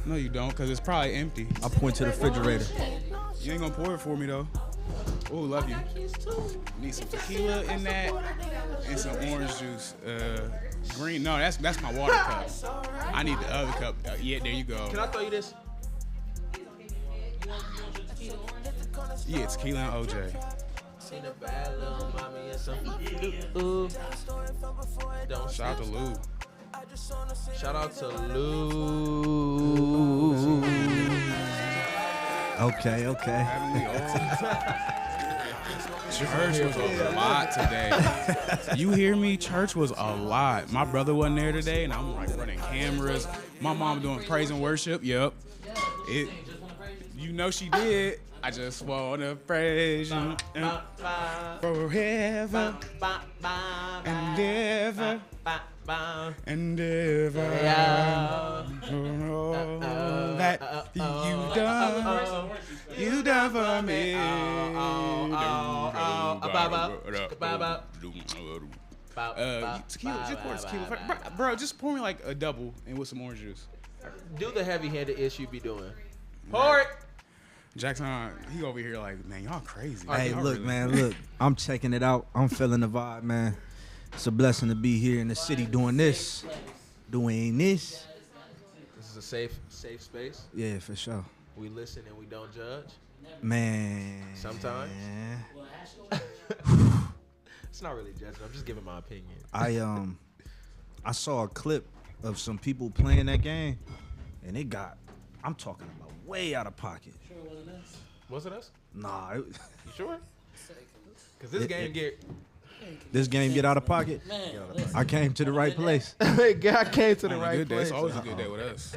No, you don't, because it's probably empty. I point to the refrigerator. You ain't gonna pour it for me, though. Oh, love you. Need some tequila in that and some orange juice. Green. No, that's my water cup. I need the other cup. Yeah, there you go. Can I throw you this? Yeah, tequila and OJ. Seen a bad little mommy and some Don't Shout out to Lou. Shout out to Lou. Okay. Church was a lot today. You hear me? Church was a lot. My brother wasn't there today, and I'm like running cameras. My mom doing praise and worship. Yep. You know she did. I just wanna praise you forever and ever and ever. That you done for me. Tequila, just pour tequila. Bro, just pour me like a double and with some orange juice. Do the heavy-handed ish you be doing. Pour it. Jaxsaun, he over here like, man, y'all crazy. Hey, y'all look, really... man, look. I'm checking it out. I'm feeling the vibe, man. It's a blessing to be here in the city doing this. This is a safe space. Yeah, for sure. We listen and we don't judge. Man. Sometimes. It's not really judging. I'm just giving my opinion. I saw a clip of some people playing that game, and I'm talking about way out of pocket. Sure it wasn't us? Was it us? Nah. You sure? Because this game get out of pocket. Man, I came to the right place. I came to the On a right good day. place. It's always a good day with us.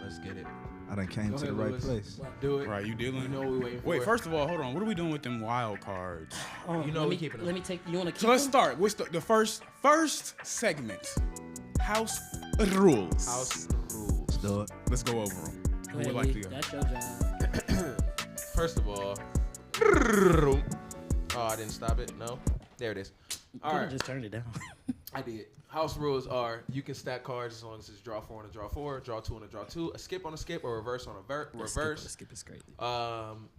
Let's get it. I done came to the right place. Do it. Right, you dealing? You know what we waiting for. Wait, first of all, hold on. What are we doing with them wild cards? You know we keeping them. Let me take. You want to keep? So let's them? start. What's the first segment? House rules. House rules. Let's do it. Let's go over them. Go Who ahead, would like Lee. to go? That's your job. First of all. Oh, I didn't stop it. No. There it is. All right. Just turned it down. I did. House rules are you can stack cards as long as it's draw 4 on a draw 4, draw 2 on a draw 2, a skip on a skip, or reverse on a reverse. Skip is great.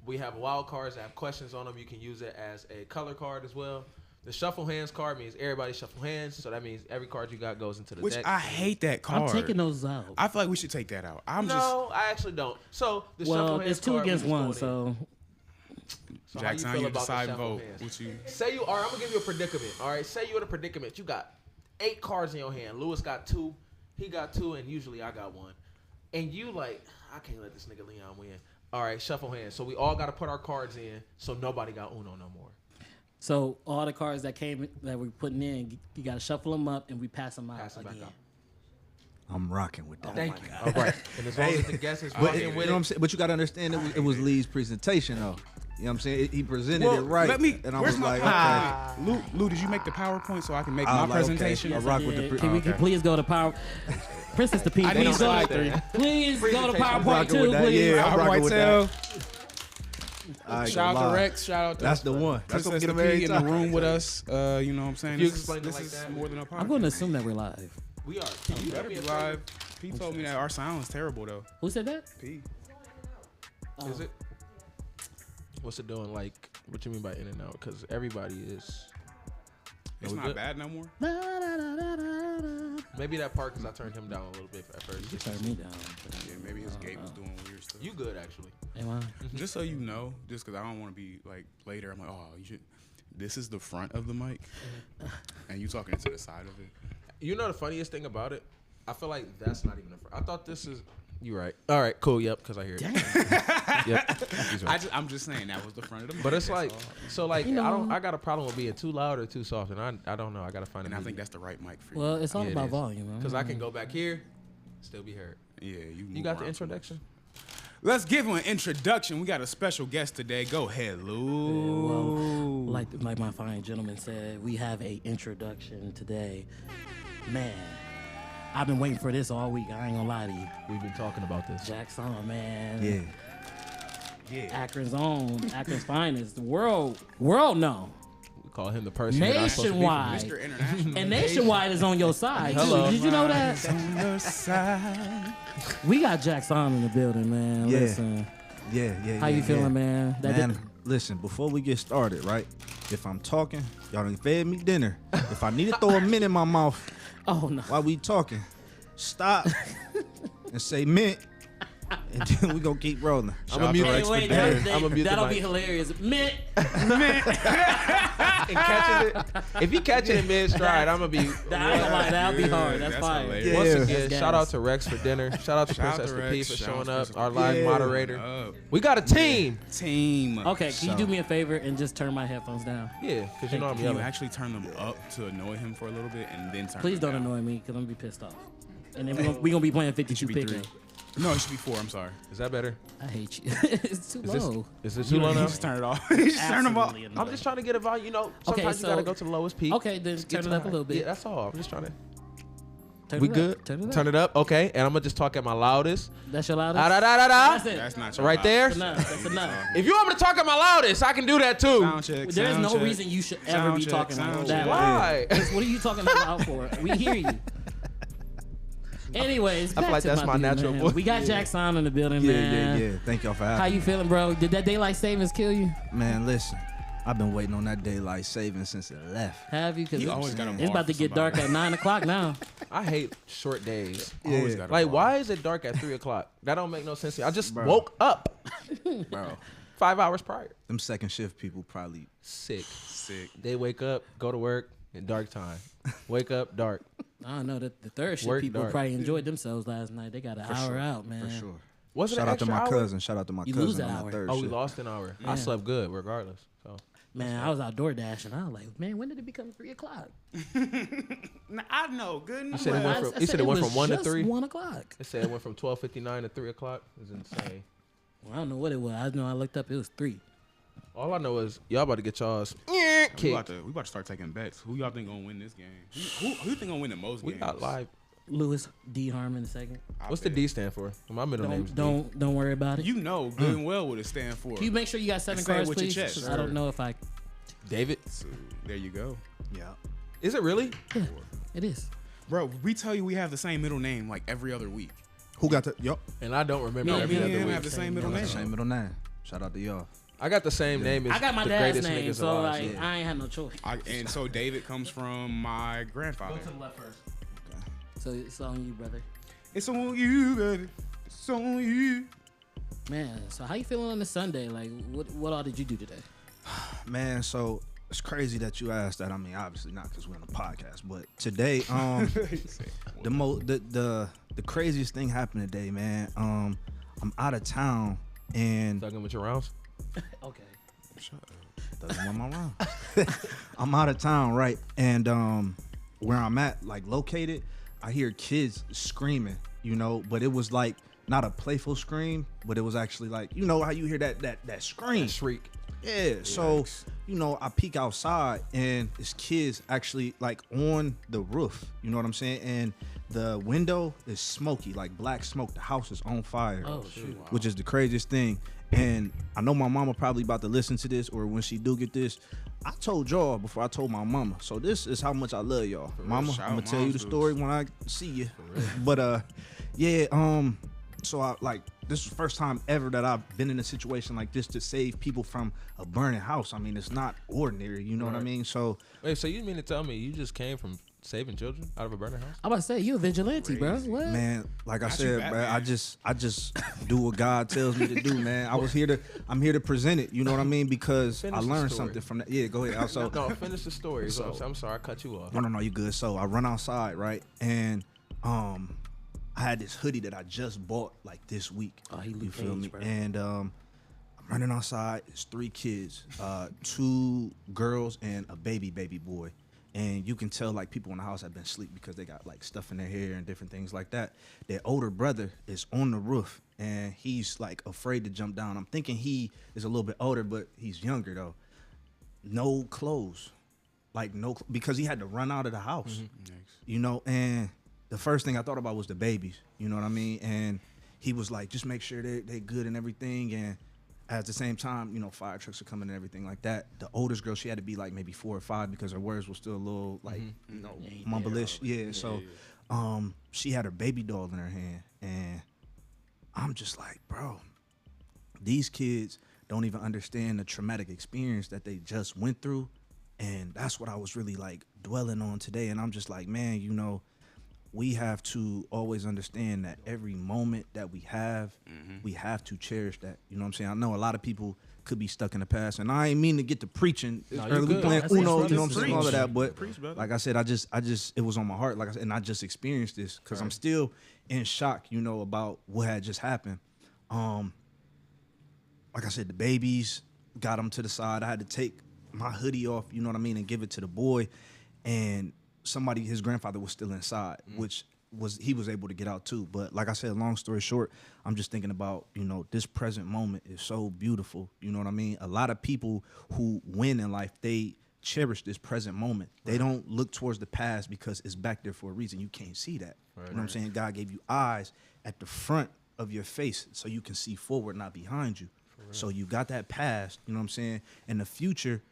We have wild cards that have questions on them. You can use it as a color card as well. The shuffle hands card means everybody shuffle hands, so that means every card you got goes into the Which deck. I hate that card. I'm taking those out. I feel like we should take that out. No, I actually don't. So the shuffle hands It's 2 card, we against just 1, going in. so So how Jaxsaun, feel you about the decide and shuffle vote. hands? What you? Say you are. I'm gonna give you a predicament. All right. Say you're in a predicament. You got 8 cards in your hand. Lewis got 2. He got 2, and usually I got 1. And you like, I can't let this nigga Leon win. All right, shuffle hands. So we all got to put our cards in. So nobody got Uno no more. So all the cards that we're putting in, you got to shuffle them up and we pass them out Pass them back again. out. I'm rocking with that. Thank you. All right. And as long as the guest is But, rocking you know with what I'm it. saying? But you got to understand, it was Lee's presentation, though. You know what I'm saying? He presented it right. And I was like, okay. Lou, did you make the PowerPoint so I can make I my was like, okay. presentation? I rock with the Can we please go to Power? Princess the P. I need Please go. slide 3. Please go to Presentation. I'm PowerPoint rocking 2, with that. please. Yeah, I'm rocking with that. I ain't Shout gonna out to lie. Rex. Shout out to That's the one. That's Princess gonna get the him every P in the time. room with us. You know what I'm saying? You This explained it like is that? more than a podcast. I'm going to assume that we're live. We are. Can you Better be be a live. P told me that our sound is terrible though. Who said that? P. Is it? What's it doing? Like, what you mean by in and out? Because everybody is. It's we not good? bad no more. Maybe that part because I turned him down a little bit at first. You turned me down. Yeah, maybe his gate was doing weird stuff. You good actually? Am I? Just so you know, just because I don't want to be like later, I'm like, oh, you should. This is the front of the mic, and you talking to the side of it. You know the funniest thing about it? I feel like that's not even the front. I thought this is. You right. All right. Cool. Yep. Because I hear it. Yep. He's right. I'm just saying that was the front of the mic. But it's that's like, all. so like, You know. I got a problem with being too loud or too soft, and I don't know. I gotta find. And I think that's the right mic for you. Well, it's all Yeah, it about is. volume. because I can go back here, still be heard. Yeah, You got the introduction? Let's give him an introduction. We got a special guest today. Go ahead, Lou. Well, like my fine gentleman said, we have a introduction today. Man, I've been waiting for this all week. I ain't gonna lie to you. We've been talking about this. Jaxsaun, man. Yeah. Yeah. Akron's own, Akron's finest. The world know. Call him the person. you're not supposed to be for. Nationwide. Mr. International. And Nationwide is on your side, too. Hello. Did you know that? On your side. We got Jaxsaun in the building, man. Yeah. Listen. Yeah. How you feeling, man? Man, listen, before we get started, right? If I'm talking, y'all done fed me dinner. If I need to throw a mint in my mouth Oh, no. while we talking, stop and say mint, and then we gonna keep rolling. I'm gonna mute Hey, Rex wait, for dinner. I'm gonna mute the that'll be mic. hilarious. Mint. And catching it. If he catching it mid stride, I'm gonna be. I ain't gonna lie, that'll be hard. That's fire. hilarious. Once Yeah. again, That's shout out gas. to Rex for dinner. Shout out to Shout out Princess to the P Rex. for Shout showing out up. to Our Princess live Yeah. moderator. Up. We got a team. Team. Okay, can you So- do me a favor and just turn my headphones down? Yeah, because you know I'm Can you yelling. actually turn them up to annoy him for a little bit and then turn Please them don't down? annoy me because I'm gonna be pissed off. And then we're gonna be playing It 52 should be pick. 3. No, it should be 4. I'm sorry. Is that better? I hate you. It's too Is this, low. is this too low now? Just turn it off. Just turn them off. Absolutely I'm annoying. just trying to get a volume. You know, Okay, sometimes you so- gotta go to the lowest peak. Okay, then Get turn to it up the a little high. bit. Yeah, that's all. I'm just trying to. Turn We it good? Up. Turn it up. Turn it up. Okay, and I'm gonna just talk at my loudest. That's your loudest. Da da da da da. That's it. That's not your Right loud. there. That's enough. That's enough. If you want me to talk at my loudest, I can do that too. Sound check. There's sound no check. reason you should ever Sound be check, talking sound like check. that. Why? What are you talking that loud for? We hear you. Anyways, I feel back like to that's my dude, natural man. voice. We got Jaxsaun in the building, man. Yeah. Thank y'all for having How me. you feeling, bro? Did that daylight savings kill you? Man, listen, I've been waiting on that daylight saving since it left. Have you? Because He always got a it's bar about to for get dark somebody. at 9 o'clock now. I hate short days. Always Yeah. got a Like, bar. why is it dark at 3 o'clock? That don't make no sense to me. I just Bro. woke up Bro, 5 hours prior. them second shift people probably Sick. Sick. They wake up, go to work in dark time. Wake up dark. I don't know. The third shift Work people dark. probably enjoyed themselves last night. They got an hour sure, out, man. for sure. Was it Shout an out to extra my hour? cousin. Shout out to my You cousin lose on an that hour. third Oh, we shift. lost an hour. Yeah. I slept good regardless. So Man, I was out door dashing. I was like, man, when did it become 3 o'clock? I know. Good. You said it went from, I you said it went was from 1 to just 3. 1 o'clock. It said it went from 12:59 to 3 o'clock. It's insane. Well, I don't know what it was. I know I looked up. It was 3. All I know is y'all about to get y'all's We about kicked. to start taking bets. Who y'all think gonna win this game? Who you think gonna win the most We games? got live. Lewis D. Harmon II. I What's the bet. D stand for? My middle name's D. Don't worry about it. You know good and well what it stand for. Can you make sure you got 7 Say it cards, with your please? chest, 'Cause I don't sir. know if I. David. So, there you go, Yeah. Is it really? Yeah, it is. bro. We tell you we have the same middle name like every other week. Who got the yup? And I don't remember Me and every him other have week. the same middle name. Same middle name. Shout out to y'all. I got the same name as I got my the dad's greatest name, niggas so alive. like I ain't had no choice. And so David comes from my grandfather. left first. So it's on you, brother. It's on you, baby. It's on you. Man, so how you feeling on the Sunday? Like, what all did you do today? Man, so it's crazy that you asked that. I mean, obviously not because we're on a podcast, but today, the craziest thing happened today, man. I'm out of town and Thugging with your rounds. Okay. doesn't want my round. I'm out of town, right? And where I'm at, like located, I hear kids screaming, you know, but it was like not a playful scream, but it was actually like, you know how you hear that scream. Shriek. Yeah, so you know, I peek outside and it's kids actually like on the roof. You know what I'm saying? And the window is smoky, like black smoke. The house is on fire. Oh, shoot. Which is the craziest thing. And I know my mama probably about to listen to this, or when she do get this, I told y'all before I told my mama. So this is how much I love y'all. Mama, Shout I'm out gonna tell you the moms, story when I see you. But yeah, so I like this is the first time ever that I've been in a situation like this to save people from a burning house. I mean, it's not ordinary, you know what I Right. mean? So Wait, so you mean to tell me you just came from saving children out of a burning house? I'm about to say you a vigilante, bro. What? man, like I Not you, said, bro, Batman. I just do what God tells me to do, man. I'm here to present it, you know what I mean? Because Finish I the learned story. something from that. Yeah, go ahead. Also, No, finish the story. So- I'm sorry, I cut you off. no, you good. So I run outside, right? And I had this hoodie that I just bought like this week. Oh, he you Luke feel Cage, me? bro. And I'm running outside. It's 3 kids, 2 girls and a baby boy. And you can tell like people in the house have been asleep because they got like stuff in their hair and different things like that. Their older brother is on the roof and he's like afraid to jump down. I'm thinking he is a little bit older, but he's younger though. No clothes, like because he had to run out of the house, you know. And the first thing I thought about was the babies, you know what I mean? And he was like, just make sure they're good and everything. And at the same time, you know, fire trucks are coming and everything like that. The oldest girl, she had to be like maybe 4 or 5 because her words were still a little like, you know, mumblish. Yeah. So, she had her baby doll in her hand, and I'm just like, bro, these kids don't even understand the traumatic experience that they just went through. And that's what I was really like dwelling on today. And I'm just like, man, you know, we have to always understand that every moment that we have to cherish that. You know what I'm saying? I know a lot of people could be stuck in the past, and I ain't mean to get to preaching. It's early, we playing Uno, you know what I'm saying, all of that. But like I said, I just, it was on my heart. Like I said, and I just experienced this because I'm still in shock, you know, about what had just happened. Like I said, the babies got them to the side. I had to take my hoodie off, you know what I mean, and give it to the boy, and somebody, his grandfather was still inside, which he was able to get out too. But like I said, long story short, I'm just thinking about, you know, this present moment is so beautiful. You know what I mean? A lot of people who win in life, they cherish this present moment. They don't look towards the past because it's back there for a reason. You can't see that. You know what I'm saying? God gave you eyes at the front of your face so you can see forward, not behind you. So you got that past, you know what I'm saying? And the future,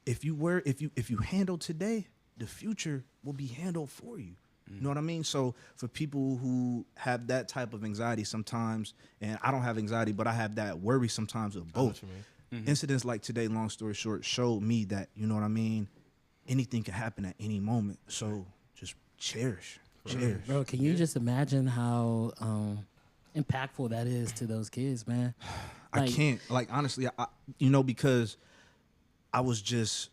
if you handle today, the future will be handled for you. You know what I mean? So for people who have that type of anxiety sometimes, and I don't have anxiety, but I have that worry sometimes of both. Incidents like today, long story short, showed me that, you know what I mean, anything can happen at any moment. So just cherish. Bro, can you just imagine how impactful that is to those kids, man? I can't. Like, honestly, I you know, because I was just,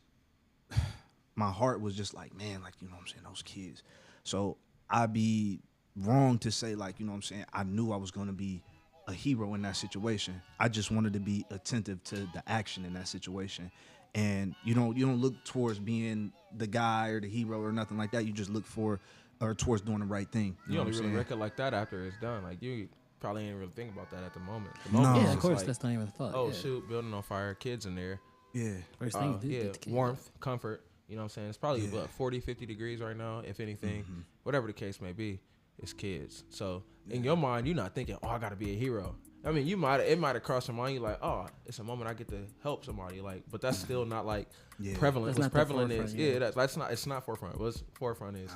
my heart was just like, man, like, you know what I'm saying, those kids. So I'd be wrong to say, like, you know what I'm saying, I knew I was going to be a hero in that situation. I just wanted to be attentive to the action in that situation. And you don't look towards being the guy or the hero or nothing like that. You just look for or towards doing the right thing. You only really recollect that after it's done. Like, you probably ain't really think about that at the moment. Yeah, of course, like, that's not even a thought. Oh, shoot, building on fire, kids in there. Yeah. First thing you do, warmth, comfort. You know what I'm saying? It's probably, 40, 50 degrees right now, if anything. Whatever the case may be, it's kids. So in your mind, you're not thinking, oh, I got to be a hero. I mean, it might have crossed your mind. You're like, oh, it's a moment I get to help somebody. Like, but that's still not like prevalent. What's prevalent is, it's not forefront. What's forefront is,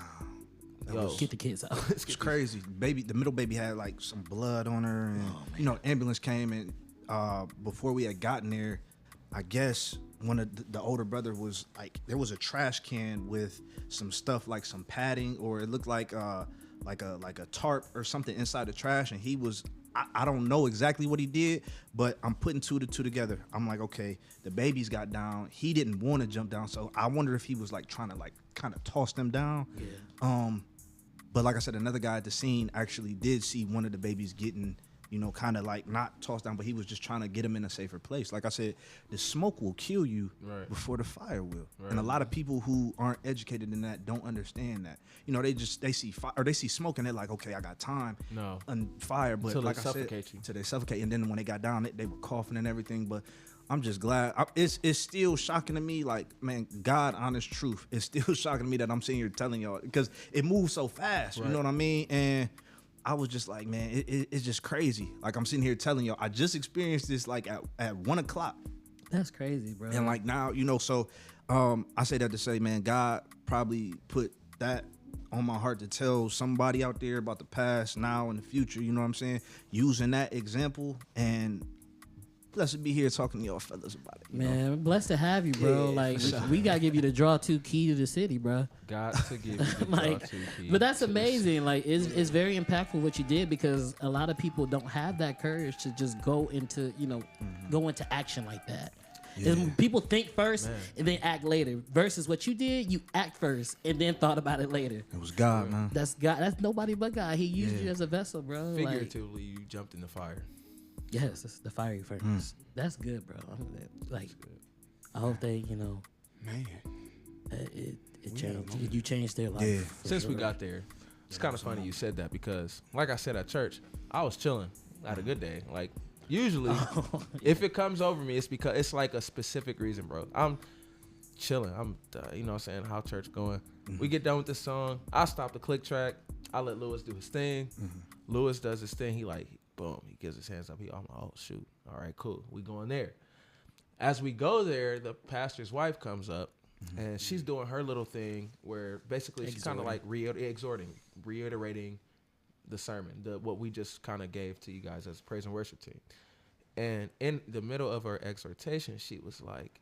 get the kids out. It's crazy. The middle baby had like some blood on her, and you know, ambulance came, and before we had gotten there, I guess one of the older brother was like, there was a trash can with some stuff like some padding, or it looked like a tarp or something inside the trash, and he was, I don't know exactly what he did, but I'm putting 2 to 2 together. I'm like, okay, the babies got down. He didn't want to jump down, so I wonder if he was like trying to like kind of toss them down. But like I said, another guy at the scene actually did see one of the babies getting, you know, kind of like not tossed down, but he was just trying to get him in a safer place. Like I said, the smoke will kill you before the fire will. And a lot of people who aren't educated in that don't understand that. You know, they see fire, or they see smoke, and they're like, okay, I got time on fire. But like I said, till they suffocate. And then when they got down, they were coughing and everything. But I'm just glad. It's still shocking to me, like, man, God, honest truth. It's still shocking to me that I'm sitting here telling y'all, because it moves so fast. You know what I mean? And I was just like, man, it's just crazy. Like, I'm sitting here telling y'all, I just experienced this like at 1 o'clock. That's crazy, bro. And like now, you know, so I say that to say, man, God probably put that on my heart to tell somebody out there about the past, now, and the future. You know what I'm saying? Using that example, and blessed to be here talking to y'all fellas about it. Man, know? Blessed to have you, bro. Like, we gotta give you the draw 2 key to the city, bro. Got to give you the like, draw 2 key. But that's amazing. Like, it's very impactful what you did, because a lot of people don't have that courage to just go into, you know, go into action like that. People think first and then act later. Versus what you did, you act first and then thought about it later. It was God, man. That's God. That's nobody but God. He used you as a vessel, bro. Figuratively, you jumped in the fire. Yes, it's the fiery furnace. That's good, bro. Like, I hope they, you know, man, it changed. You changed their life. Yeah. Since we got there, it's kind of funny you said that, because, like I said at church, I was chilling. I had a good day. Like, usually, if it comes over me, it's because it's like a specific reason, bro. I'm chilling. I'm, you know what I'm saying, how church going. We get done with this song. I stop the click track. I let Lewis do his thing. Lewis does his thing. He like, Boom. He gives his hands up. I'm like, oh, shoot. All right, cool. We going there. As we go there, the pastor's wife comes up, and she's doing her little thing where basically she's kind of like reiterating the sermon, what we just kind of gave to you guys as a praise and worship team. And in the middle of her exhortation, she was like,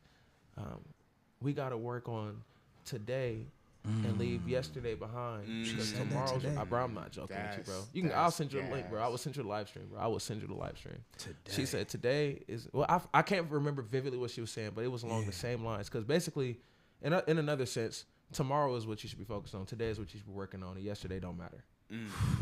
we got to work on today and leave yesterday behind. Because tomorrow's, bro, I'm not joking with you, bro. I'll send you a link, bro. I will send you the live stream, bro. I will send you the live stream. Today. She said today is, well, I can't remember vividly what she was saying, but it was along the same lines. Because basically, in another sense, tomorrow is what you should be focused on. Today is what you should be working on. And yesterday don't matter.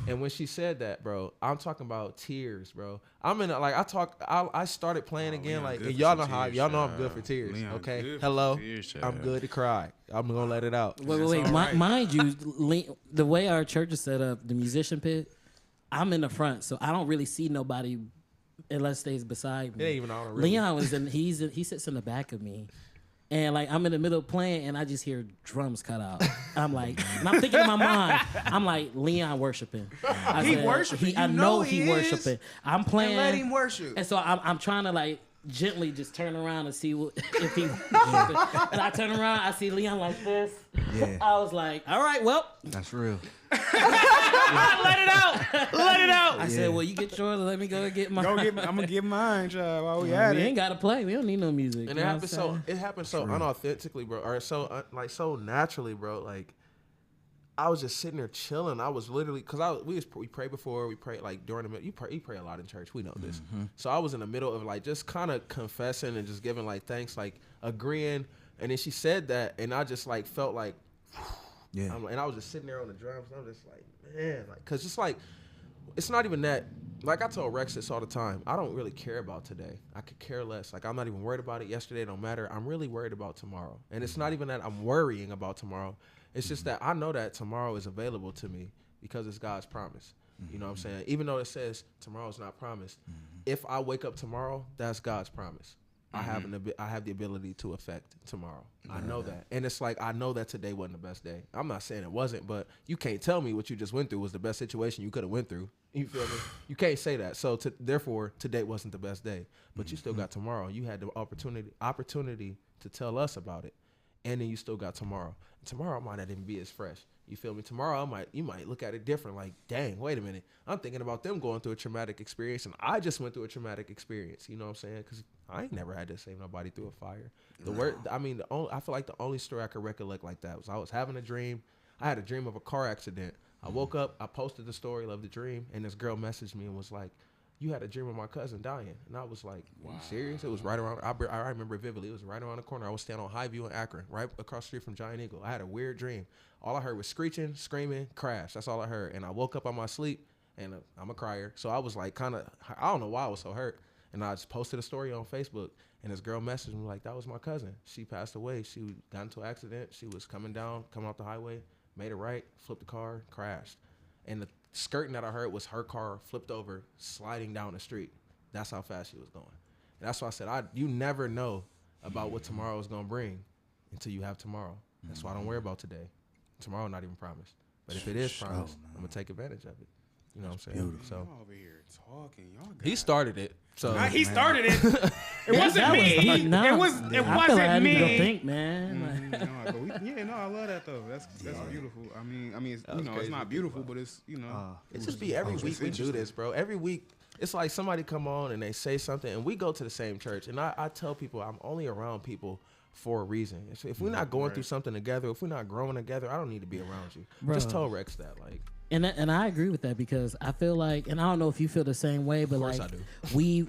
And when she said that, bro, I'm talking about tears, bro. I'm in I started playing again, like, and y'all know how I'm good for tears. Leon, okay, hello, tears, I'm good to cry. I'm gonna let it out. Wait. Mind you, the way our church is set up, the musician pit, I'm in the front, so I don't really see nobody unless they's beside me. It ain't even on. Really. Leon he sits in the back of me. And like I'm in the middle of playing, and I just hear drums cut out. I'm like, and I'm thinking in my mind, I'm like, Leon worshiping. Worshiping. I know he worshiping. I'm playing. And let him worship. And so I'm trying to like gently just turn around and see if he. And I turn around, I see Leon like this. Yeah. I was like, all right, well, That's real. let it out. I said, well, you get yours, and let me go get mine. I'm gonna get mine, child, while we We at it. ain't gotta play. We don't need no music. And it happened so unauthentically, bro, or so naturally, bro. Like I was just sitting there chilling. I was literally we prayed before, we prayed like during the middle. You pray a lot in church. We know this. So I was in the middle of like just kind of confessing and just giving like thanks, like agreeing. And then she said that, and I just like felt like, Yeah. and I was just sitting there on the drums, and I'm just like, man, like, cause it's like, it's not even that. Like I told Rex this all the time. I don't really care about today. I could care less. Like I'm not even worried about it. Yesterday don't matter. I'm really worried about tomorrow. And it's not even that I'm worrying about tomorrow. It's just that I know that tomorrow is available to me because it's God's promise. You know what I'm saying? Even though it says tomorrow's not promised, if I wake up tomorrow, that's God's promise. I have the ability to affect tomorrow. I know that. And it's like, I know that today wasn't the best day. I'm not saying it wasn't, but you can't tell me what you just went through was the best situation you could have went through. You feel me? You can't say that. So therefore, today wasn't the best day. But you still got tomorrow. You had the opportunity to tell us about it. And then you still got tomorrow. Tomorrow might not even be as fresh. You feel me? Tomorrow you might look at it different. Like, dang, wait a minute. I'm thinking about them going through a traumatic experience, and I just went through a traumatic experience. You know what I'm saying? Because I ain't never had to save nobody through a fire. I feel like the only story I could recollect like that was I was having a dream. I had a dream of a car accident. I woke up. I posted the story of the dream, and this girl messaged me and was like, "You had a dream of my cousin dying." And I was like, "Wow, are you serious?" It was right around. I remember it vividly. It was right around the corner. I was standing on Highview in Akron, right across the street from Giant Eagle. I had a weird dream. All I heard was screeching, screaming, crash. That's all I heard. And I woke up on my sleep, and I'm a crier. So I was like, I don't know why I was so hurt. And I just posted a story on Facebook, and this girl messaged me like, "That was my cousin. She passed away. She got into an accident. She was coming off the highway, made a right, flipped the car, crashed." And the skirting that I heard was her car flipped over, sliding down the street. That's how fast she was going. And that's why I said, you never know about what tomorrow is going to bring until you have tomorrow. That's why I don't worry about today. Tomorrow not even promised. But if it is promised, I'm going to take advantage of it. You know what I'm saying? Beautiful. So Y'all over here talking. he started it. So He started it. It wasn't me. It wasn't me. Go think, man. I love that though. That's beautiful. I mean, it's, it's not beautiful, but it's it just be every week we do this, bro. Every week it's like somebody come on and they say something, and we go to the same church. And I tell people I'm only around people for a reason. If we're not going through something together, if we're not growing together, I don't need to be around you. Bro. Just tell Rex that, like. And I agree with that because I feel like, and I don't know if you feel the same way, but like me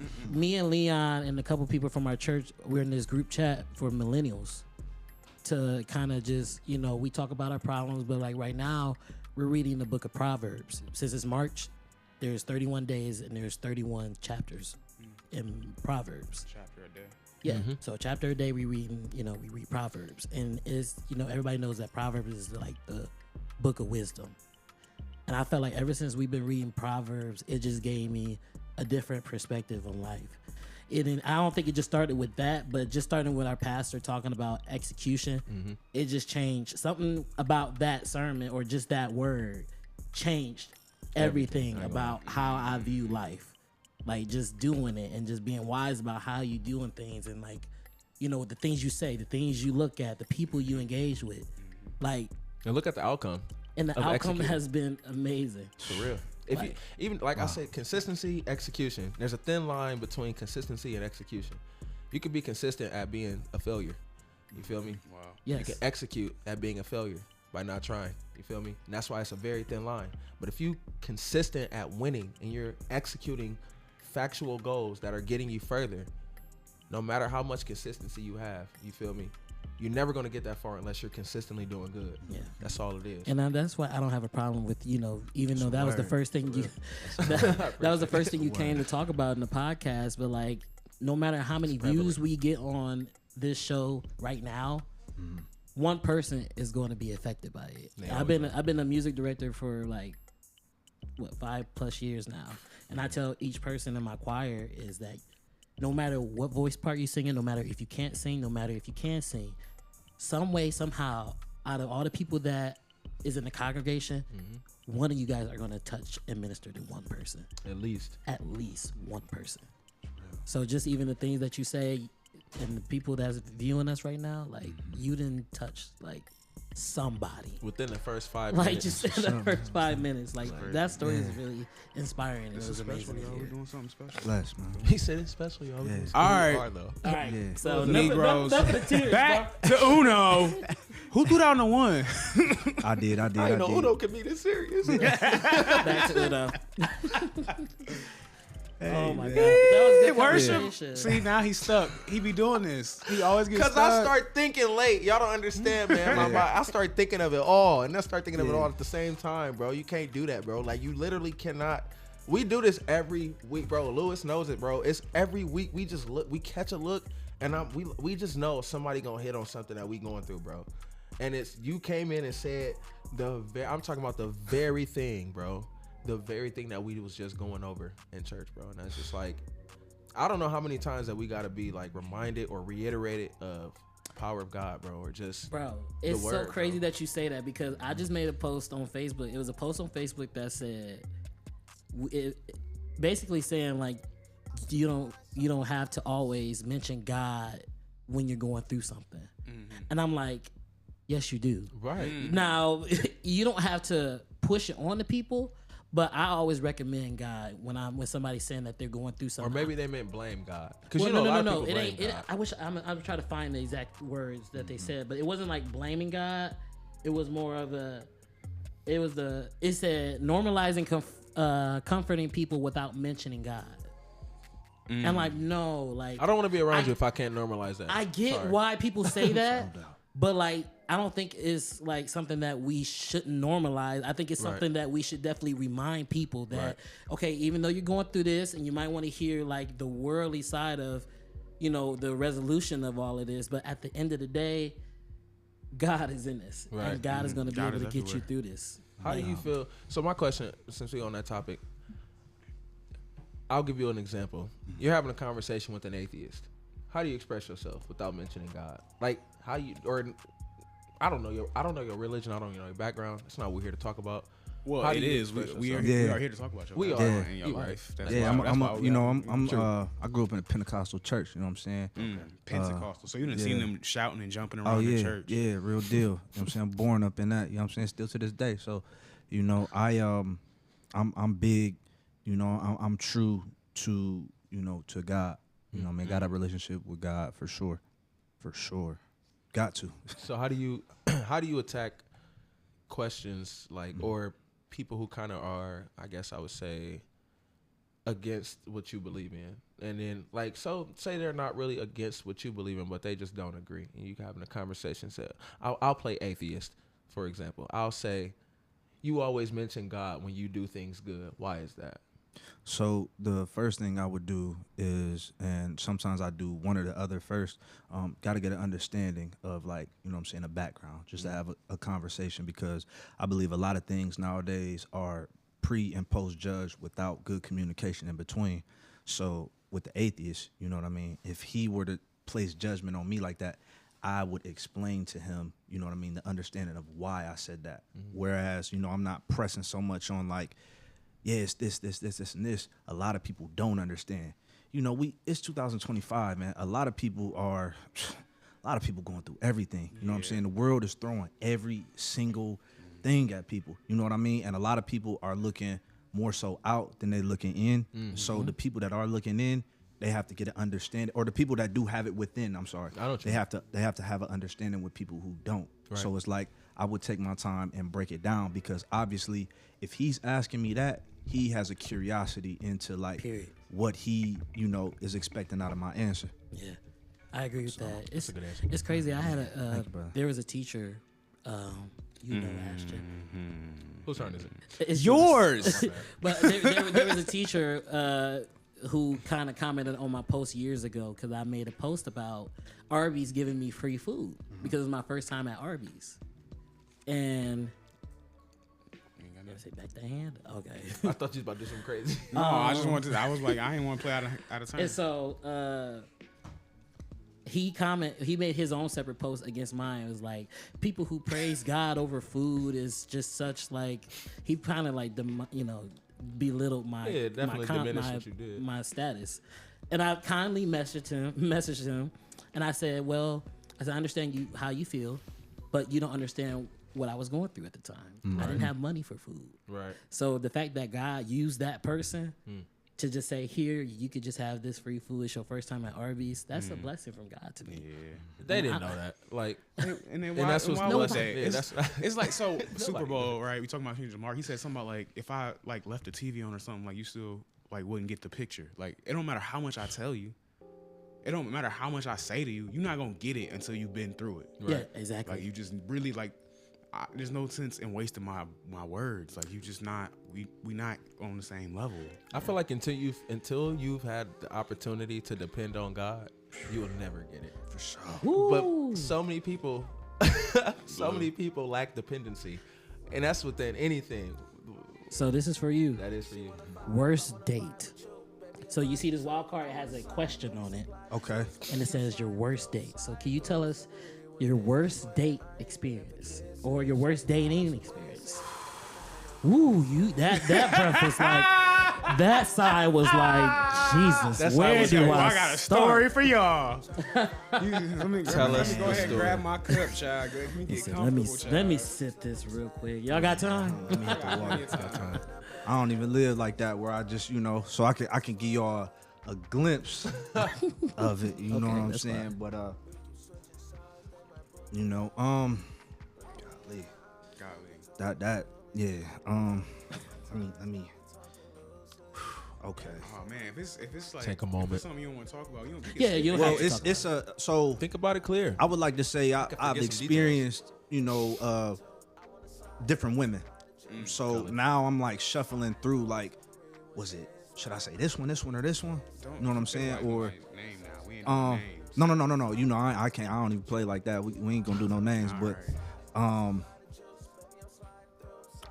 and Leon and a couple people from our church, we're in this group chat for millennials to kind of just, we talk about our problems, but like right now we're reading the book of Proverbs. Since it's March, there's 31 days and there's 31 chapters in Proverbs. Chapter a day. Yeah. So a chapter a day we read Proverbs, and it's, everybody knows that Proverbs is like the book of wisdom. And I felt like ever since we've been reading Proverbs, it just gave me a different perspective on life. And I don't think it just started with that, but just starting with our pastor talking about execution, it just changed. Something about that sermon or just that word changed everything about how I view life. like just doing it and just being wise about how you doing things and like, you know, the things you say, the things you look at, the people you engage with, like, And look at the outcome. and the of outcome executing. has been amazing. For real. If you even like I said, consistency, execution. There's a thin line between consistency and execution. You can be consistent at being a failure. You feel me? Wow. You Yes. can execute at being a failure by not trying. You feel me? And that's why it's a very thin line. But if you consistent at winning and you're executing factual goals that are getting you further, no matter how much consistency you have, you feel me? You're never going to get that far unless you're consistently doing good. Yeah. That's all it is. And that's why I don't have a problem with, you know, even though that was the word. first thing you that was the first thing you came to talk about in the podcast, but like no matter how many views we get on this show right now, one person is going to be affected by it. They I've been a music director for like what 5+ years now, and I tell each person in my choir is that no matter what voice part you sing in, no matter if you can't sing, no matter if you can sing, some way, somehow, out of all the people that is in the congregation, one of you guys are going to touch and minister to one person. At least. At least one person. So just even the things that you say and the people that's viewing us right now, like you didn't touch like somebody. Within the first 5 Like minutes. just in the first 5 minutes. Like that story is really inspiring. It's This is amazing special, to y'all. We're hear. doing something special. Bless, man. He said it's special, y'all. Yeah. All right. All right. Yeah. So Negroes. enough of the tears, Back to Uno. Who threw down the one? I did. I didn't know Uno could be this serious. back to Uno. Oh my god. That was Hey, good worship. conversation. See, now he's stuck. He be doing this. He always gets Because stuck. I start thinking late. Y'all don't understand, man. I start thinking of it all. And I start thinking of it all at the same time, bro. You can't do that, bro. Like, you literally cannot. We do this every week, bro. Lewis knows it, bro. It's every week. We just look. We catch a look. And we just know somebody going to hit on something that we going through, bro. And it's, you came in and said, I'm talking about the very thing, bro. The very thing that we was just going over in church, bro. And that's just like, I don't know how many times that we got to be like reminded or reiterated of power of God, bro, or just Bro, it's so word, crazy bro. that you say that because I just made a post on Facebook. It was a post on Facebook that said, basically saying like, you don't have to always mention God when you're going through something. And I'm like, yes, you do. right. Now, you don't have to push it on the people, but I always recommend God when somebody's saying that they're going through Or something. maybe they meant blame God. Because Well, you know a lot no. of It people ain't. blame God. I wish I'm trying to find the exact words that they said, but it wasn't like blaming God. It was more of a. It said normalizing comforting people without mentioning God. And like no, like I don't want to be around you if I can't normalize that. I get Sorry. why people say that, but like I don't think it's like something that we shouldn't normalize. I think it's Right. something that we should definitely remind people that Right. okay, even though you're going through this and you might want to hear like the worldly side of, you know, the resolution of all of this, but at the end of the day, God is in this, Right. and God is going to be God able is to get you everywhere. through this. How do you feel? So my question, since we're on that topic, I'll give you an example. You're having a conversation with an atheist. How do you express yourself without mentioning God? Like how you, or I don't know your religion. I don't know your background. That's not what we're here to talk about. Well, How do it you is. express We yourself? are here to talk about your We life are. and your You right. life. That's Yeah, why, that's why we I grew up in a Pentecostal church. You know what I'm saying? Pentecostal. So you didn't yeah. seen them shouting and jumping around Oh the yeah, church. yeah, real deal. You know what I'm saying? I'm born up in that. You know what I'm saying? Still to this day. So, you know, I'm big. You know, I'm true to to God. You know, what I mean, got a relationship with God for sure, got to. So how do you attack questions like or people who kind of are, I guess I would say, against what you believe in, and then like so say they're not really against what you believe in, but they just don't agree, and you having a conversation. Say, I'll play atheist for example. I'll say, you always mention God when you do things good. Why is that? So the first thing I would do is, and sometimes I do one or the other first, got to get an understanding of like, you know what I'm saying, a background, just to have a conversation, because I believe a lot of things nowadays are pre and post judged without good communication in between. So with the atheist, you know what I mean, if he were to place judgment on me like that, I would explain to him, you know what I mean, the understanding of why I said that. Whereas, you know, I'm not pressing so much on like, yeah, it's this, and this. A lot of people don't understand. You know, it's 2025, man. A lot of people going through everything. You know what I'm saying? The world is throwing every single thing at people. You know what I mean? And a lot of people are looking more so out than they're looking in. So the people that are looking in, they have to get an understanding, or the people that do have it within. I'm sorry, they have to have an understanding with people who don't. Right. So it's like I would take my time and break it down, because obviously, if he's asking me that, he has a curiosity into like what he is expecting out of my answer. Yeah, I agree with that. It's a good answer. It's crazy. I had there was a teacher. Ashton. Whose turn is it? It's yours. But there was a teacher who kind of commented on my post years ago, because I made a post about Arby's giving me free food because it was my first time at Arby's. And say back the hand. Okay. I thought you was about to do something crazy. No, I just wanted to. I was like, I didn't want to play out of time. And so he made his own separate post against mine. It was like, people who praise God over food is just such like, he kind of like belittled my my status. And I kindly messaged him, and I said, well, I understand how you feel, but you don't understand what I was going through at the time. Right. I didn't have money for food. Right. So the fact that God used that person to just say, here, you could just have this free food. It's your first time at Arby's. That's a blessing from God to me. Yeah. They didn't know that. Like, and that's why was that? It's like, so Super Bowl, right? We talking about Kendrick Lamar. He said something about like, if I like left the TV on or something, like you still like wouldn't get the picture. Like, it don't matter how much I tell you. It don't matter how much I say to you. You're not gonna get it until you've been through it. Right? Yeah, exactly. Like, you just really like. There's no sense in wasting my words. Like, you just not we not on the same level. I feel like until you've had the opportunity to depend on God, you will never get it. For sure. Woo. But so many people lack dependency, and that's within anything. So this is for you. That is for you. Worst date. So you see this wild card, it has a question on it. Okay. And it says your worst date. So can you tell us your worst date experience or your worst dating experience? Ooh, that breath was like, that side was like, Jesus, where do I got a start? story for y'all. Let me Tell us go ahead and story. grab my cup, child. Let me get comfortable, Let me sip this real quick. Y'all got time? Let me hit the water. I don't even live like that, where I just, so I can give y'all a glimpse of it. You know what I'm saying? Fine. But golly. That yeah. Let me. Okay. Oh man, if it's like, take a moment. If it's something you don't want to talk about, you don't. You don't have to it's so think about it clear. I would like to say I've experienced different women. So now I'm like shuffling through, like, should I say this one, or this one? You know what I'm saying? Like or name now. We ain't names. No. I can't. I don't even play like that. We ain't gonna do no names. All but right.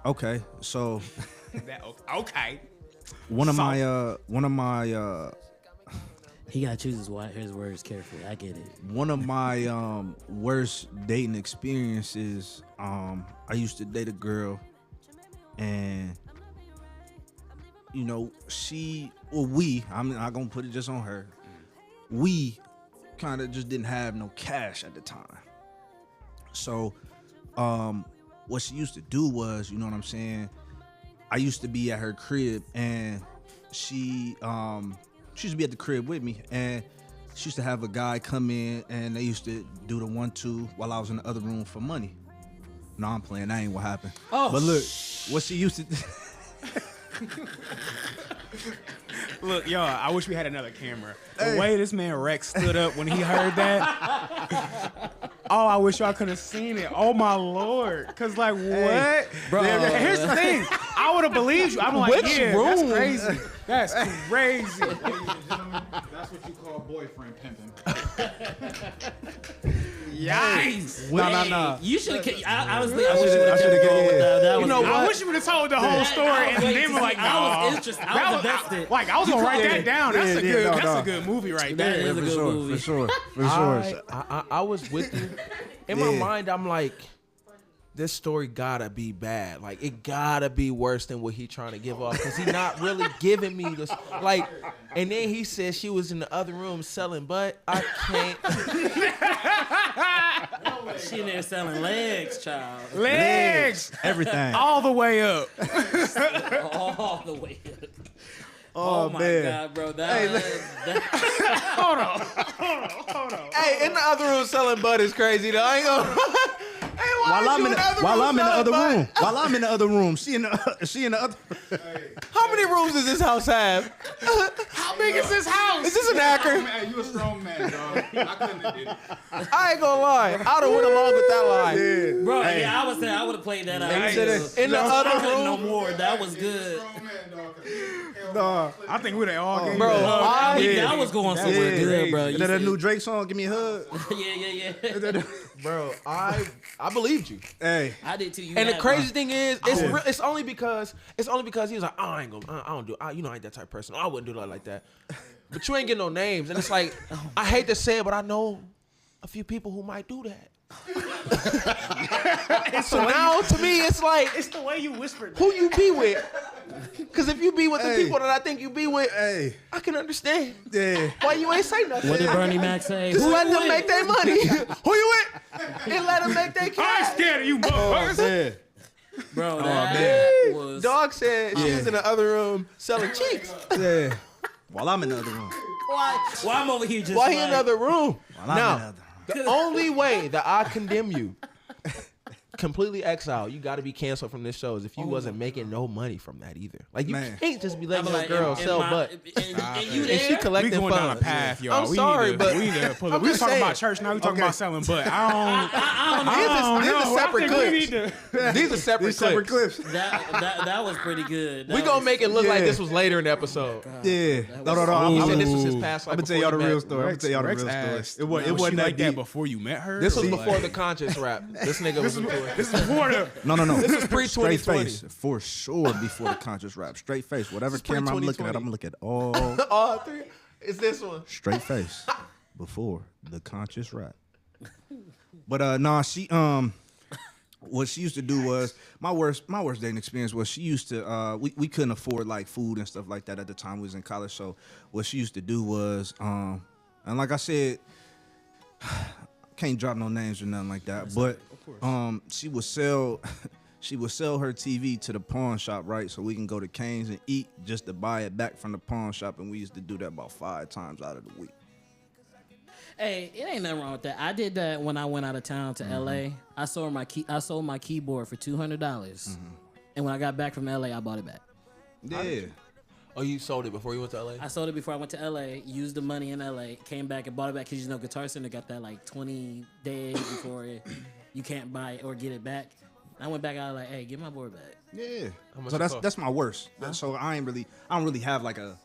Okay. So okay. One of my he gotta choose his words carefully. I get it. One of my worst dating experiences. I used to date a girl, and I'm not gonna put it just on her. We kind of just didn't have no cash at the time. So, what she used to do was, you know what I'm saying? I used to be at her crib, and she used to be at the crib with me, and she used to have a guy come in, and they used to do the 1-2 while I was in the other room for money. No, I'm playing. That ain't what happened. Oh, but look, what she used to. Look, y'all, I wish we had another camera. The way this man Rex stood up when he heard that. Oh, I wish y'all could have seen it. Oh, my Lord. Because, like, what? Bro. Here's the thing. I would have believed you. I'm like, Which room? That's crazy. That's crazy. Ladies and gentlemen, that's what you call boyfriend pimping. Yikes. No. You should have. Honestly, I should have that. You know what? I wish you would have told the whole story and then be like, no. I was interested. I was invested. I was going to write that down. That's a good movie right That there. is a good movie. For sure. I was with you. In my mind, I'm like, this story gotta be bad. Like, it gotta be worse than what he trying to give off, because he not really giving me this. Like, and then he said she was in the other room selling butt. I can't. She in there selling legs, child. Legs, everything. all the way up. All the way up. Oh, my man. God, bro. Hold on. Hey, in the other room selling butt is crazy though. I ain't gonna. Hey, While I'm in the other selling room, butt? while I'm in the other room, she in the other. How many rooms does this house have? How big is this house? Is this an Akron? Hey, you a strong man, dog. I couldn't have did it. I ain't gonna lie. I'd have went along with that line. Bro, yeah, I was saying I would have played that out. In the other room, no room, more. That was good. Strong man, dog. I think we'd have all gave bro. That was going somewhere good, bro. Is that a new Drake song? Give me a hug. Yeah. Bro, I believed you. Hey, I did too. You And the had crazy thing is, it's only because he was like, I ain't gonna, I don't do, I ain't that type of person. I wouldn't do that like that. But you ain't getting no names, and it's like, I hate to say it, but I know a few people who might do that. So now to me, it's like, It's the way you whispered. who you be with? Because if you be with the people that I think you be with, hey, I can understand yeah. why you ain't say nothing. What did Bernie Mac say? Just Who let you them with? make their money. Who you with? And let them make their I ain't cash. scared of you, motherfuckers. Yeah. Bro, man. that was... Dog said she was in the other room selling cheeks. Yeah. While I'm in the other room. Why I'm over here just Why he like... in the other room? While I'm in the Now, other room. the only way that I condemn you, completely exiled, you got to be canceled from this show, is if you wasn't making no money from that either. Like, you Man. can't just be I'm letting your like, girl and sell my- butt. And you And she there? We collecting going down a funds. path, y'all. I'm we sorry, need to, but we need to pull up. I'm We was just talking saying. about church, now we talking about selling butt. I These don't are know. separate I think we need clips. to. These are separate These separate clips. clips. That was pretty good. We gonna make it look like Yeah. this was later in the episode. Yeah. No. He I'm said this gonna was his past life. tell y'all the before he real met- story. I'm gonna tell y'all the real Rex story. asked, It wasn't she that like that deep. before you met her. This was Or before like- the conscious rap. This nigga was into it. This is before the. No. This is pre Straight 2020. face, for sure. Before the conscious rap, straight face. Whatever This is camera I'm looking at, pre-2020. I'm gonna look at all All three. It's this one. straight face before the conscious rap. But she what she used to do was my worst dating experience was she used to we couldn't afford like food and stuff like that at the time we was in college. So what she used to do was and like I said, can't drop no names or nothing like that. But she would sell her TV to the pawn shop, right? So we can go to Cane's and eat just to buy it back from the pawn shop, and we used to do that about 5 times out of the week. Hey, it ain't nothing wrong with that. I did that when I went out of town to LA. I sold my keyboard for $200. And when I got back from LA, I bought it back. Yeah. Oh, you sold it before you went to LA? I sold it before I went to LA, used the money in LA, came back and bought it back because Guitar Center got that like 20 days before you can't buy it or get it back. I went back, I was like, hey, get my board back. Yeah. much So it cost? that's my worst. So I don't really have like a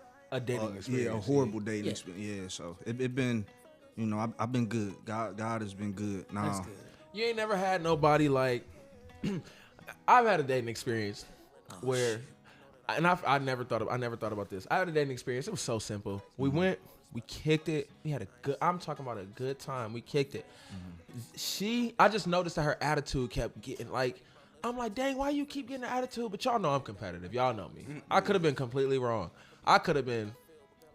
dating experience. a horrible dating Yeah. experience. Yeah. So it been, I've been good. God has been good. Nah. That's good. You ain't never had nobody like. I've had a dating experience where, and I never thought about this. I had a dating experience. It was so simple. We went, we kicked it. We had a good. I'm talking about a good time. We kicked it. I just noticed that her attitude kept getting like. I'm like, dang, why you keep getting the attitude? But y'all know I'm competitive. Y'all know me. I could have been completely wrong. I could have been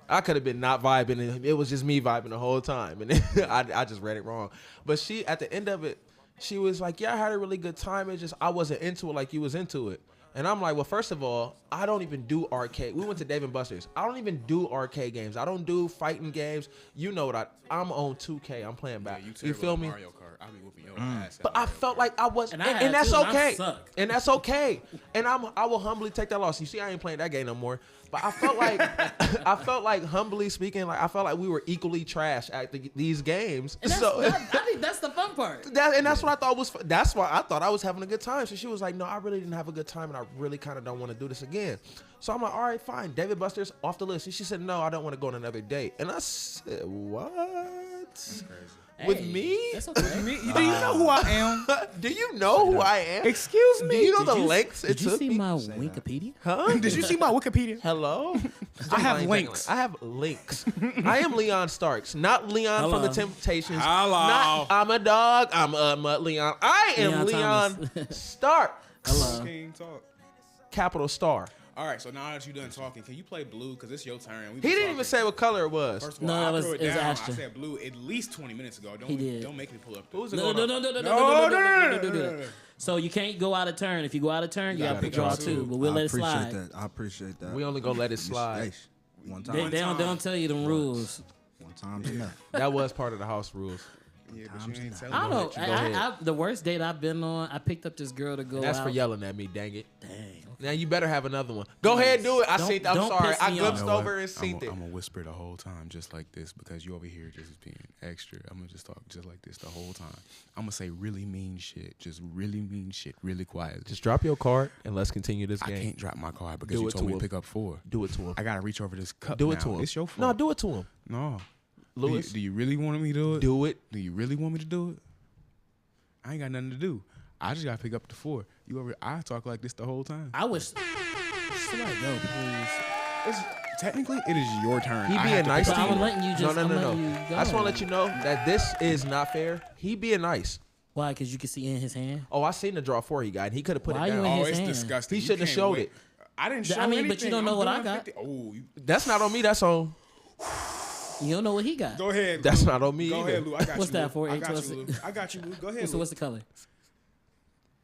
not vibing, and it was just me vibing the whole time, and I just read it wrong. But she, at the end of it, she was like, yeah, I had a really good time. It's just I wasn't into it like you was into it. And I'm like, well, first of all, I don't even do arcade. We went to Dave & Buster's. I don't even do arcade games. I don't do fighting games. You know what? I'm on 2K. I'm playing back. You feel me? Mario Kart. I be whooping your ass. But I felt like I was, And and, I had that's too, and I okay. sucked. And that's okay. And I will humbly take that loss. You see, I ain't playing that game no more. But I felt like, humbly speaking, like I felt like we were equally trash at these games. And I think that's the fun part. That's what I thought was. That's why I thought I was having a good time. So she was like, "No, I really didn't have a good time, and I really kind of don't want to do this again." So I'm like, "All right, fine. David Buster's off the list." And she said, "No, I don't want to go on another date." And I said, "What?" With Hey, me? That's okay. Do you know who I am? Do you know who I am? Excuse Do me. you know the lengths it Did you took see me? my Wikipedia? Huh? Did you see my Wikipedia? Hello? I have links. I have links. I am Leon Starks, not Leon from the Hello. Temptations. Hello. Not I'm a dog. I'm a Leon. I am Leon Leon Starks. Hello. King talk. Capital Star. All right, so now that you're done talking, can you play blue? Because it's your turn. He didn't even say what color it was. First of all, No, I it was- threw it it was down. Ashton. I said blue at least 20 minutes ago. He did. Don't make me pull up. Who's it No, going no, on? no, no, no, no, No, no, no, no, no, no, no, no. So you can't go out of turn. If you go out of turn, you gotta got to pick draw up two. two. But we'll I let it appreciate slide. that. I appreciate that. We only gonna let it slide. Hey, one They, time. they don't tell you them rules. One time's enough. That was part of the house rules. Yeah, but you ain't telling I don't me. know. let you go ahead. The worst date I've been on, I picked up this girl to go That's out. for yelling at me, dang it. Dang. Now you better have another one. Go ahead, do it. I'm Don't sorry. piss I me glimpsed off. over and seen it. I'm gonna whisper the whole time, just like this, because you over here just being extra. I'm gonna just talk just like this the whole time. I'm gonna say really mean shit, just really mean shit, really quietly. Just drop your card and let's continue this I game. can't drop my card because Do you it told to me him. to pick up 4. Do it to him. I gotta reach over this cup. Do it now. to him. It's your fault. No, do it to him. No, Lewis, Do you really want me to do it? do it. Do you really want me to do it? I ain't got nothing to do. I just gotta pick up the 4. I talk like this the whole time. I wish somebody go, please. Technically, it is your turn. He I being have to nice pick to up you. I'm letting you just. No. I'm letting you go. I just want to let you know that this is not fair. He being nice. Why? Because you can see in his hand. Oh, I seen the draw 4 he got. He could have put Why it you down. in Oh, his it's hand? disgusting. He You shouldn't have can't showed wait. it. I didn't show I mean, but anything. you don't know I'm what I doing got. 50. Oh, That's not on me. That's on. You don't know what he got. go ahead. That's Lou. not on me Go either. ahead, Lou. I got What's you. that, Lou. 4, I 8, got 12, you, Lou. I got you, Lou. Go ahead, So Lou. what's the color?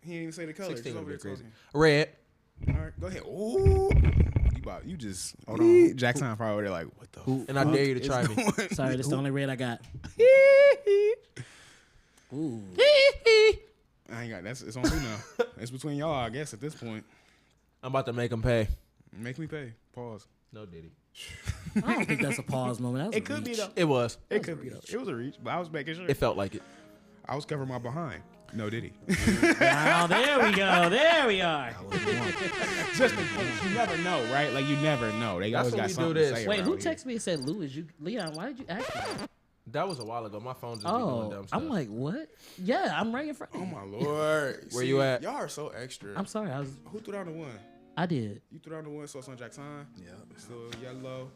He didn't even say the color. 16 Just would over be there crazy. talking. Red. All right, go ahead. Ooh, you just hold on. Jaxsaun probably over there like, what the? And I dare you to try me. Sorry, that's the only red I got. Ooh. I ain't got. It's on you now. It's between y'all, I guess. At this point, I'm about to make him pay. make me pay. Pause. No, Diddy. I don't think that's a pause moment. That was a reach. It was. It could be. It was a reach, but I was making sure. It felt like it. I was covering my behind. No, did he? Now, there we go. There we are. Just in case. You never know, right? Like you never know. They That's always when got we do something this. to say Wait, who around here. texted me and said, Leon, why did you ask me that? That was a while ago. My phone just be doing Oh, dumb stuff. I'm like, what? Yeah, I'm right in front of Oh you. my lord. Where you at? Y'all are so extra. I'm sorry. Who threw down the 1? I did. You threw down the 1, so it's on Jaxsaun? Yeah. Still yellow.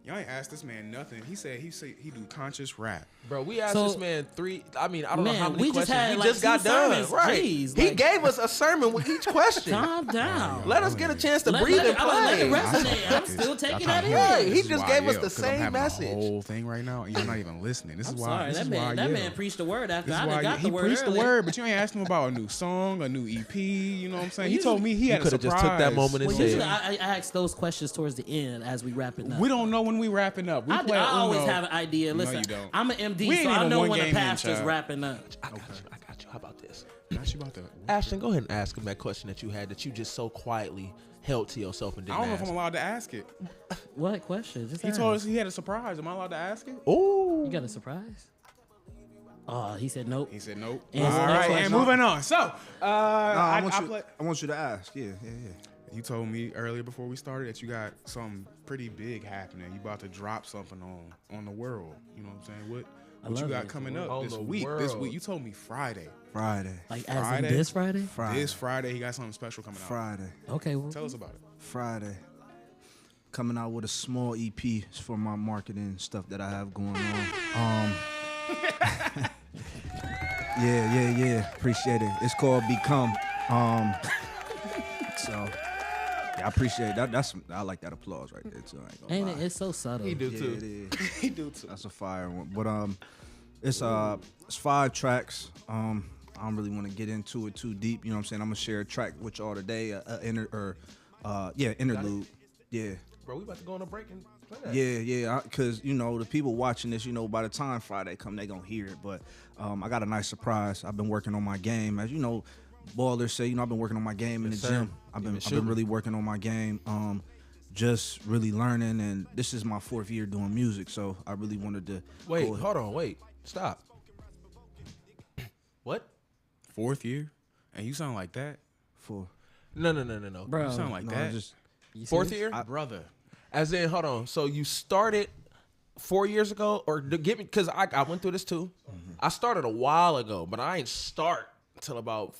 Y'all ain't asked this man nothing. He said he do conscious rap. Bro, we asked So- this man 3. I mean, I don't know Man, how many we just questions. had, He like, just got 2 done. sermons. Right. Jeez, He like- gave us a sermon with each question. Calm down. Let us get a chance to Let- breathe let and it- let it play. resonate. I'm still taking that in. Right, he This is just why gave I us yell, the 'cause I'm same having message. The whole thing right now, and you're not even listening. This I'm is why. sorry. This That is why I man, that yell. man preached the word after This is I why done got he the word preached the earlier. word, but you ain't asked him about a new song, a new EP. You know what I'm saying? He Well, told me he You had a coulda surprise. just took that moment and Well, said- usually I ask those questions towards the end as we wrap it up. We don't know when we wrapping up. We play I always Uno. have an idea. Listen, you don't. I'm an MD, We ain't so I even know one when a game in, pastor's child. wrapping up. I got you. How about this? Now she about to. Ashton, go ahead and ask him that question that you had that you just so quietly held to yourself and I didn't don't know if ask. I'm allowed to ask it. What question? Just He ask. told us he had a surprise. Am I allowed to ask it? Ooh. You got a surprise? Oh, he said nope. He said nope. Answer All that right, question. and moving on. So, I play- want you to ask. Yeah. You told me earlier before we started that you got something pretty big happening. You about to drop something on the world. You know what I'm saying? What you love got it. coming up On this the week? This world. week you told me Friday. Friday. Like as in Friday? this Friday? This Friday he got something special coming out. Friday. Okay. Well, Tell us about it. Friday. Coming out with a small EP for my marketing stuff that I have going on. Yeah. Appreciate it. It's called Become. So yeah, I appreciate that. I like that applause right there too. I ain't gonna ain't lie. it? It's so subtle. He do Yeah, too. it is. He do too. That's a fire one. But it's 5 tracks. I don't really want to get into it too deep. You know what I'm saying? I'm gonna share a track with y'all today. Interlude. Yeah. Bro, we about to go on a break and play that. Yeah, because the people watching this, by the time Friday come, they gonna hear it. But I got a nice surprise. I've been working on my game, as you know. Ballers say, I've been working on my game in the Yes, sir. gym. I've been really working on my game. Just really learning, and this is my 4th year doing music, so I really wanted to. Wait, go- hold on, wait. Stop. What? 4th year, and you sound like that. for No. Bro, You sound like no, that. just you 4th serious? year? brother. As in, hold on. So you started 4 years ago, or to get me, because I went through this too. I started a while ago, but I ain't start until about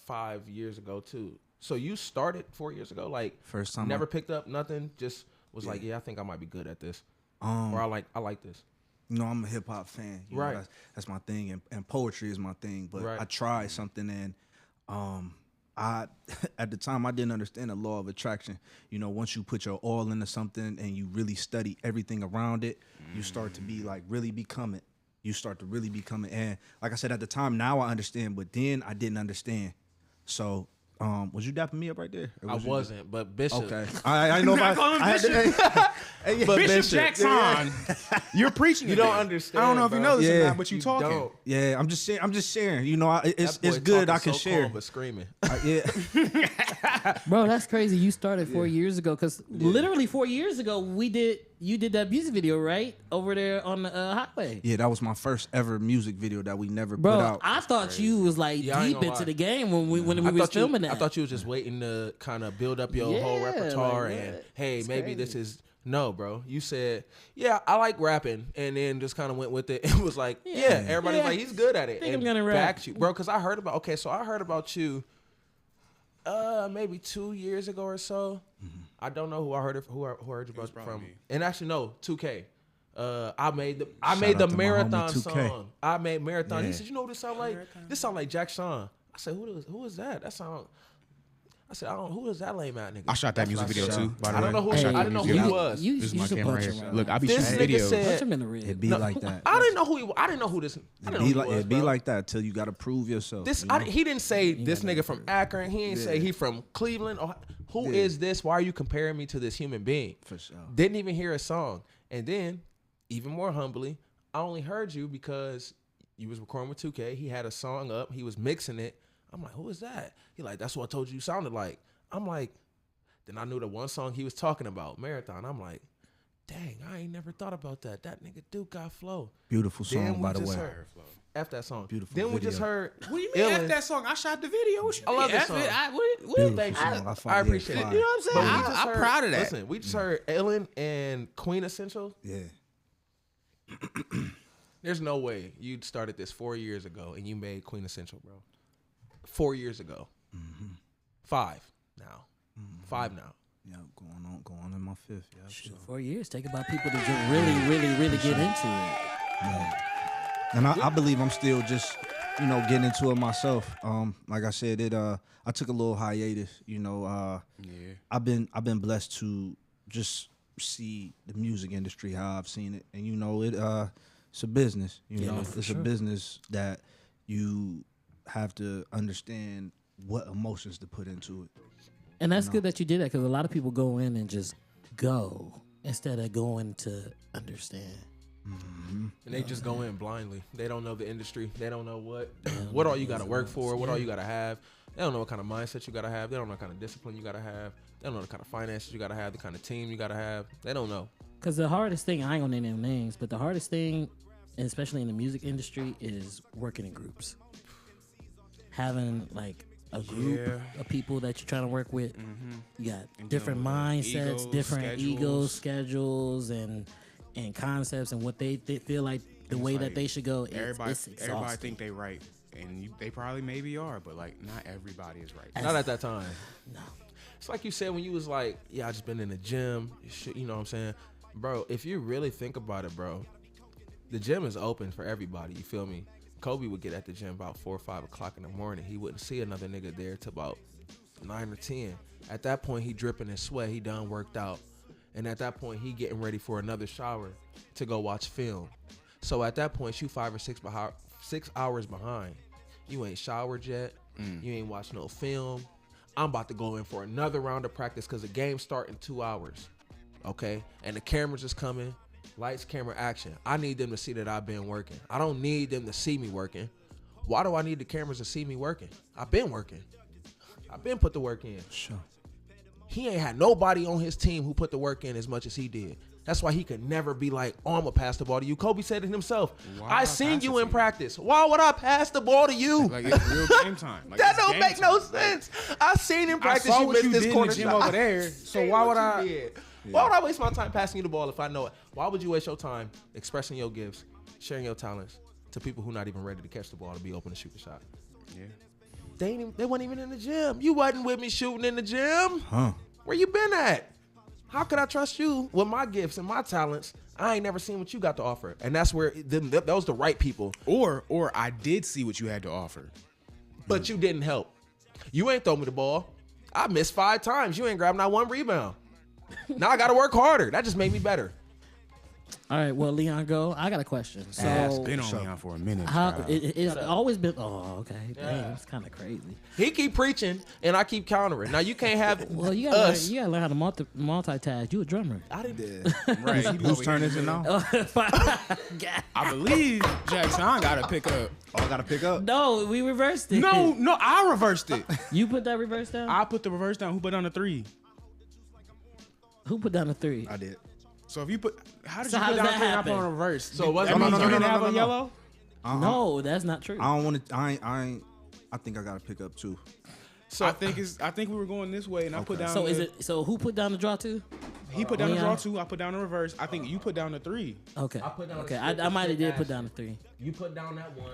5 years ago too. So you started 4 years ago, like First time never picked up nothing, just was like, yeah, I think I might be good at this, or I like this. You know, I'm a hip hop fan. You know, Right. that's my thing, and poetry is my thing. But Right. I tried something, and I at the time I didn't understand the law of attraction. You know, once you put your all into something and you really study everything around it, you start to be like really become it. You start to really become it. And like I said at the time, now I understand, but then I didn't understand. So. Was you dapping me up right there? Or I was you wasn't, but Bishop. Okay. I know if I had to, hey, But Bishop Jaxsaun, you're preaching. You today. don't understand. I don't know if you bro. know this or Yeah. not, but you talking. Don't. yeah, I'm just sharing. You know, it's That boy good. talking I can so share. calm, but screaming. Yeah. Bro, that's crazy. You started 4 years ago, because literally 4 years ago you did that music video, right, over there on the highway. Yeah, that was my first ever music video that we never Bro, put out. I thought you was like Yeah, I ain't deep gonna into lie. the game when we was thought filming that. I thought you was just waiting to kind of build up your whole Yeah, repertoire like, and what? hey, It's maybe crazy. this is no, bro. You said, yeah, I like rapping, and then just kind of went with it. It was like, yeah, everybody's Yeah. like, he's good at it. Think and I'm gonna rap. backed you, bro. Because I heard about so I heard about you, maybe 2 years ago or so. I don't know who I heard it who heard you about probably from. me. And actually, no, 2K. I made the out marathon to my homie 2K. song. I made marathon. He Yeah. said, "You know what this sound like? This sound like Jaxsaun." I said, "Who is that? That sound." I said, "Who is that lame out nigga?" I shot that That's music what I video said. too. By the I way, don't know who. shot I that didn't know who music he video. was. You This is you my should camera punch right him here. right Look, now. I be This shooting nigga videos. said- Punch him in the rib. It be like that. I didn't know who he. I didn't know who this. I didn't know who he was, It be bro. like that till you gotta prove yourself. This. you know? He didn't say this nigga from Akron. He didn't say he from Cleveland. Or, who is this? Why are you comparing me to this human being? For sure. Didn't even hear a song. And then, even more humbly, I only heard you because you was recording with 2K. He had a song up. He was mixing it. I'm like, who is that? He like, that's what I told you sounded like. I'm like, then I knew the one song he was talking about, Marathon. I'm like, dang, I ain't never thought about that. That nigga Duke got flow. Beautiful Then song, we by the just way. heard- F that song. Beautiful Then we video. just heard. What do you mean? Illin. F that song. I shot the video. What you I love mean? this F song. it. Beautiful Thank you. song. I appreciate it. fire. You know what I'm But we saying? just I'm heard- proud of that. Listen, we just heard Illin and Queen Essential. Yeah. There's no way you'd started this 4 years ago and you made Queen Essential, bro. 4 years ago. 5 now. 5 now. Yeah, going on in my fifth. Yeah, Shit, so. 4 years. Take about people to just really get into it. And I believe I'm still just, getting into it myself. Like I said, I took a little hiatus. Yeah. I've been blessed to just see the music industry how I've seen it, and it's a business. It's a business that you have to understand what emotions to put into it. And that's good that you did that, because a lot of people go in and just go instead of going to understand. And they just go in blindly. They don't know the industry. They don't know what all you got to work for, what all you got to have. They don't know what kind of mindset you got to have. They don't know what kind of discipline you got to have. They don't know the kind of finances you got to have, the kind of team you got to have. They don't know. Because the hardest thing, I ain't gonna name them names, but the hardest thing, especially in the music industry, is working in groups. Having like a group Yeah. of people that you're trying to work with. You got And different dealing with mindsets, egos, different egos, schedules, and concepts, and what they feel like the And way it's that like they should go. Everybody It's exhausting. think they right, and they probably maybe are, but like not everybody is right. Not at that time. No. It's like you said when you was like, yeah, I just been in the gym. Shit, you know what I'm saying? Bro, if you really think about it, bro, the gym is open for everybody. You feel me? Kobe would get at the gym about 4 or 5 o'clock in the morning. He wouldn't see another nigga there till about 9 or 10. At that point, he dripping in sweat. He done worked out. And at that point, he getting ready for another shower to go watch film. So at that point, you 5 or 6 hours behind. You ain't showered yet. You ain't watched no film. I'm about to go in for another round of practice because the game start in 2 hours. Okay? And the cameras is coming. Lights, camera, action. I need them to see that I've been working. I don't need them to see me working. Why do I need the cameras to see me working? I've been working. I've been put the work in. Sure. He ain't had nobody on his team who put the work in as much as he did. That's why he could never be like, oh, I'm going to pass the ball to you. Kobe said it himself. Why I would I seen pass you it in to you? practice. Why would I pass the ball to you? Like it's real game time. Like, That it's don't game make no time. sense. I seen in I practice saw you what missed you this did in corner the gym shot. over there. So Seen why what would you I? did. Why would I waste my time passing you the ball if I know it? Why would you waste your time expressing your gifts, sharing your talents to people who not even ready to catch the ball to be open to shoot the shot? Yeah. They weren't even in the gym. You wasn't with me shooting in the gym. Huh? Where you been at? How could I trust you with my gifts and my talents? I ain't never seen what you got to offer. And that's where that was the right people. Or I did see what you had to offer. But you didn't help. You ain't throw me the ball. I missed 5 times. You ain't grabbed not 1 rebound. Now I got to work harder. That just made me better. All right, well, Leon, go. I got a question. So, It's been on Leon for a minute. how child. it's always been? Oh, okay. Damn, it's kind of crazy. He keep preaching, and I keep countering. Now you can't have Well, you gotta us. learn how to multitask. You a drummer. I didn't. Right. he Whose over turn here is it doing- now? I believe Jaxsaun got to pick up. Oh, I gotta pick up. No, we reversed it. No, I reversed it. You put that reverse down? I put the reverse down. Who put down the 3? Who put down the 3? I did. So if you put, how did So you how put does down that 3 and I happen? put on reverse? So what's that no, means no, you no, didn't no, have no, a no. yellow? No, that's not true. I don't want to. I ain't. I think I gotta pick up 2. So I think we were going this way, and I put down. So the, so who put down the draw 2? He put down the Leon? draw 2. I put down the reverse. I think you put down the 3. Okay. I put down okay. the I split might have did action. put down the 3. you put down that 1.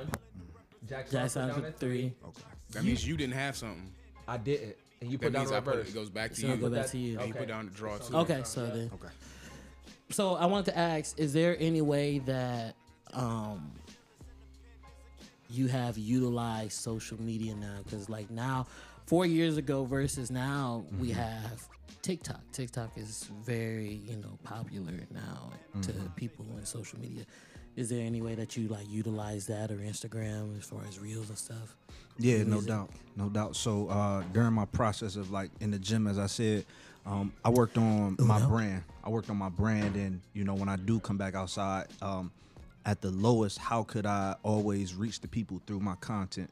Jackson Jackson put down put that 3. Okay. That means you didn't have something. I didn't. And you That put down means the I put reverse. it goes back to So you. it'll go back to you. And you Okay. put down the draw 2. Okay. So then. Okay. So I wanted to ask: is there any way that you have utilized social media now? Because like now, 4 years ago versus now, we have TikTok. TikTok is very popular now to people in social media. Is there any way that you like utilize that or Instagram as far as reels and stuff? Yeah, no Music. doubt, no doubt. So during my process of like in the gym, as I said, I worked on my brand. I worked on my brand, and when I do come back outside, at the lowest, how could I always reach the people through my content?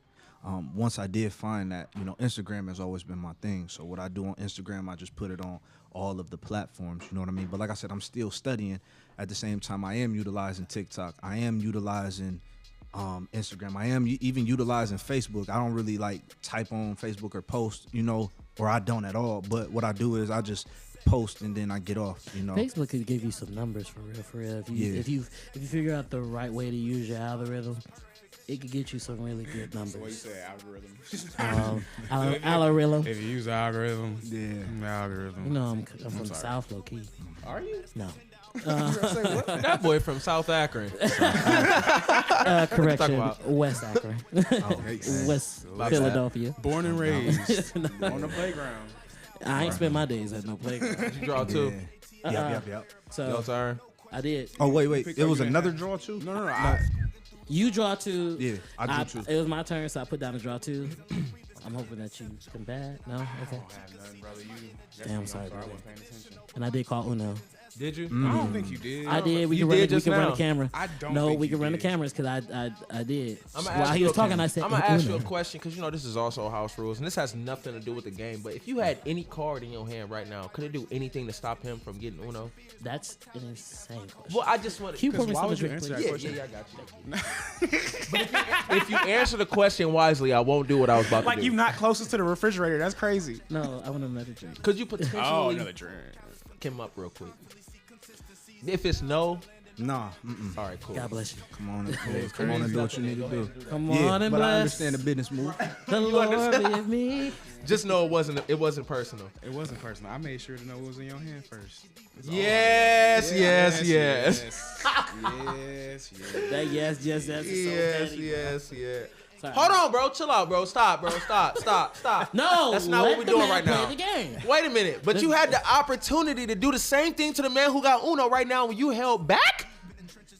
Once I did find that, Instagram has always been my thing. So what I do on Instagram, I just put it on all of the platforms. You know what I mean? But like I said, I'm still studying. At the same time, I am utilizing TikTok. I am utilizing Instagram. I am even utilizing Facebook. I don't really like type on Facebook or post, or I don't at all. But what I do is I just post and then I get off. Facebook could give you some numbers for real, for real. If you figure out the right way to use your algorithm, it could get you some really good numbers. What you say, algorithm? Algorithm. If you use the algorithm, Yeah. algorithm. I'm from the South, low key. Are you? No. That boy from South Akron. Correction. about? West Akron. West Philadelphia. Born and raised on the playground. I ain't spent my days at no playground. You draw 2. Yep. Your So turn. I did. Oh wait, Pick it up, was you another didn't draw too. No. You draw 2. Yeah, I drew 2. It was my turn, so I put down a draw 2. I'm hoping that you come back. No? Okay. I have nothing, brother. Damn, I'm sorry, I brother. wasn't paying attention. And I did call Uno. Did you? I don't think you did. I did. We You can run. did We just can run now. the camera. I don't No, think we you can run the did. cameras because I did. I'm While he was talking, I said, I'm gonna ask you a Uno. question because this is also house rules, and this has nothing to do with the game. But if you had any card in your hand right now, could it do anything to stop him from getting Uno? That's an insane question. Well, I just want Can you pour me why some would you drink, answer please? that Yeah, question? yeah, I got you. But if you answer the question wisely, I won't do what I was about Like to do. you're not closest to the refrigerator. That's crazy. No, I want another drink. Could you potentially Oh, another drink. him up real quick? If it's no, Nah. all right, cool. God bless you. Come on and do what you need to do. Come Yeah, on and but I bless understand the business move. the Lord understand? with me. Just know it wasn't personal. It wasn't personal. I made sure to know what was in your hand first. Yes. Yes. That yes, that's so petty. Yes. Sorry. Hold on, bro. Chill out, bro. Stop. No, That's not let what we're the doing man right now. play the game. Wait a minute. But you had the opportunity to do the same thing to the man who got Uno right now when you held back?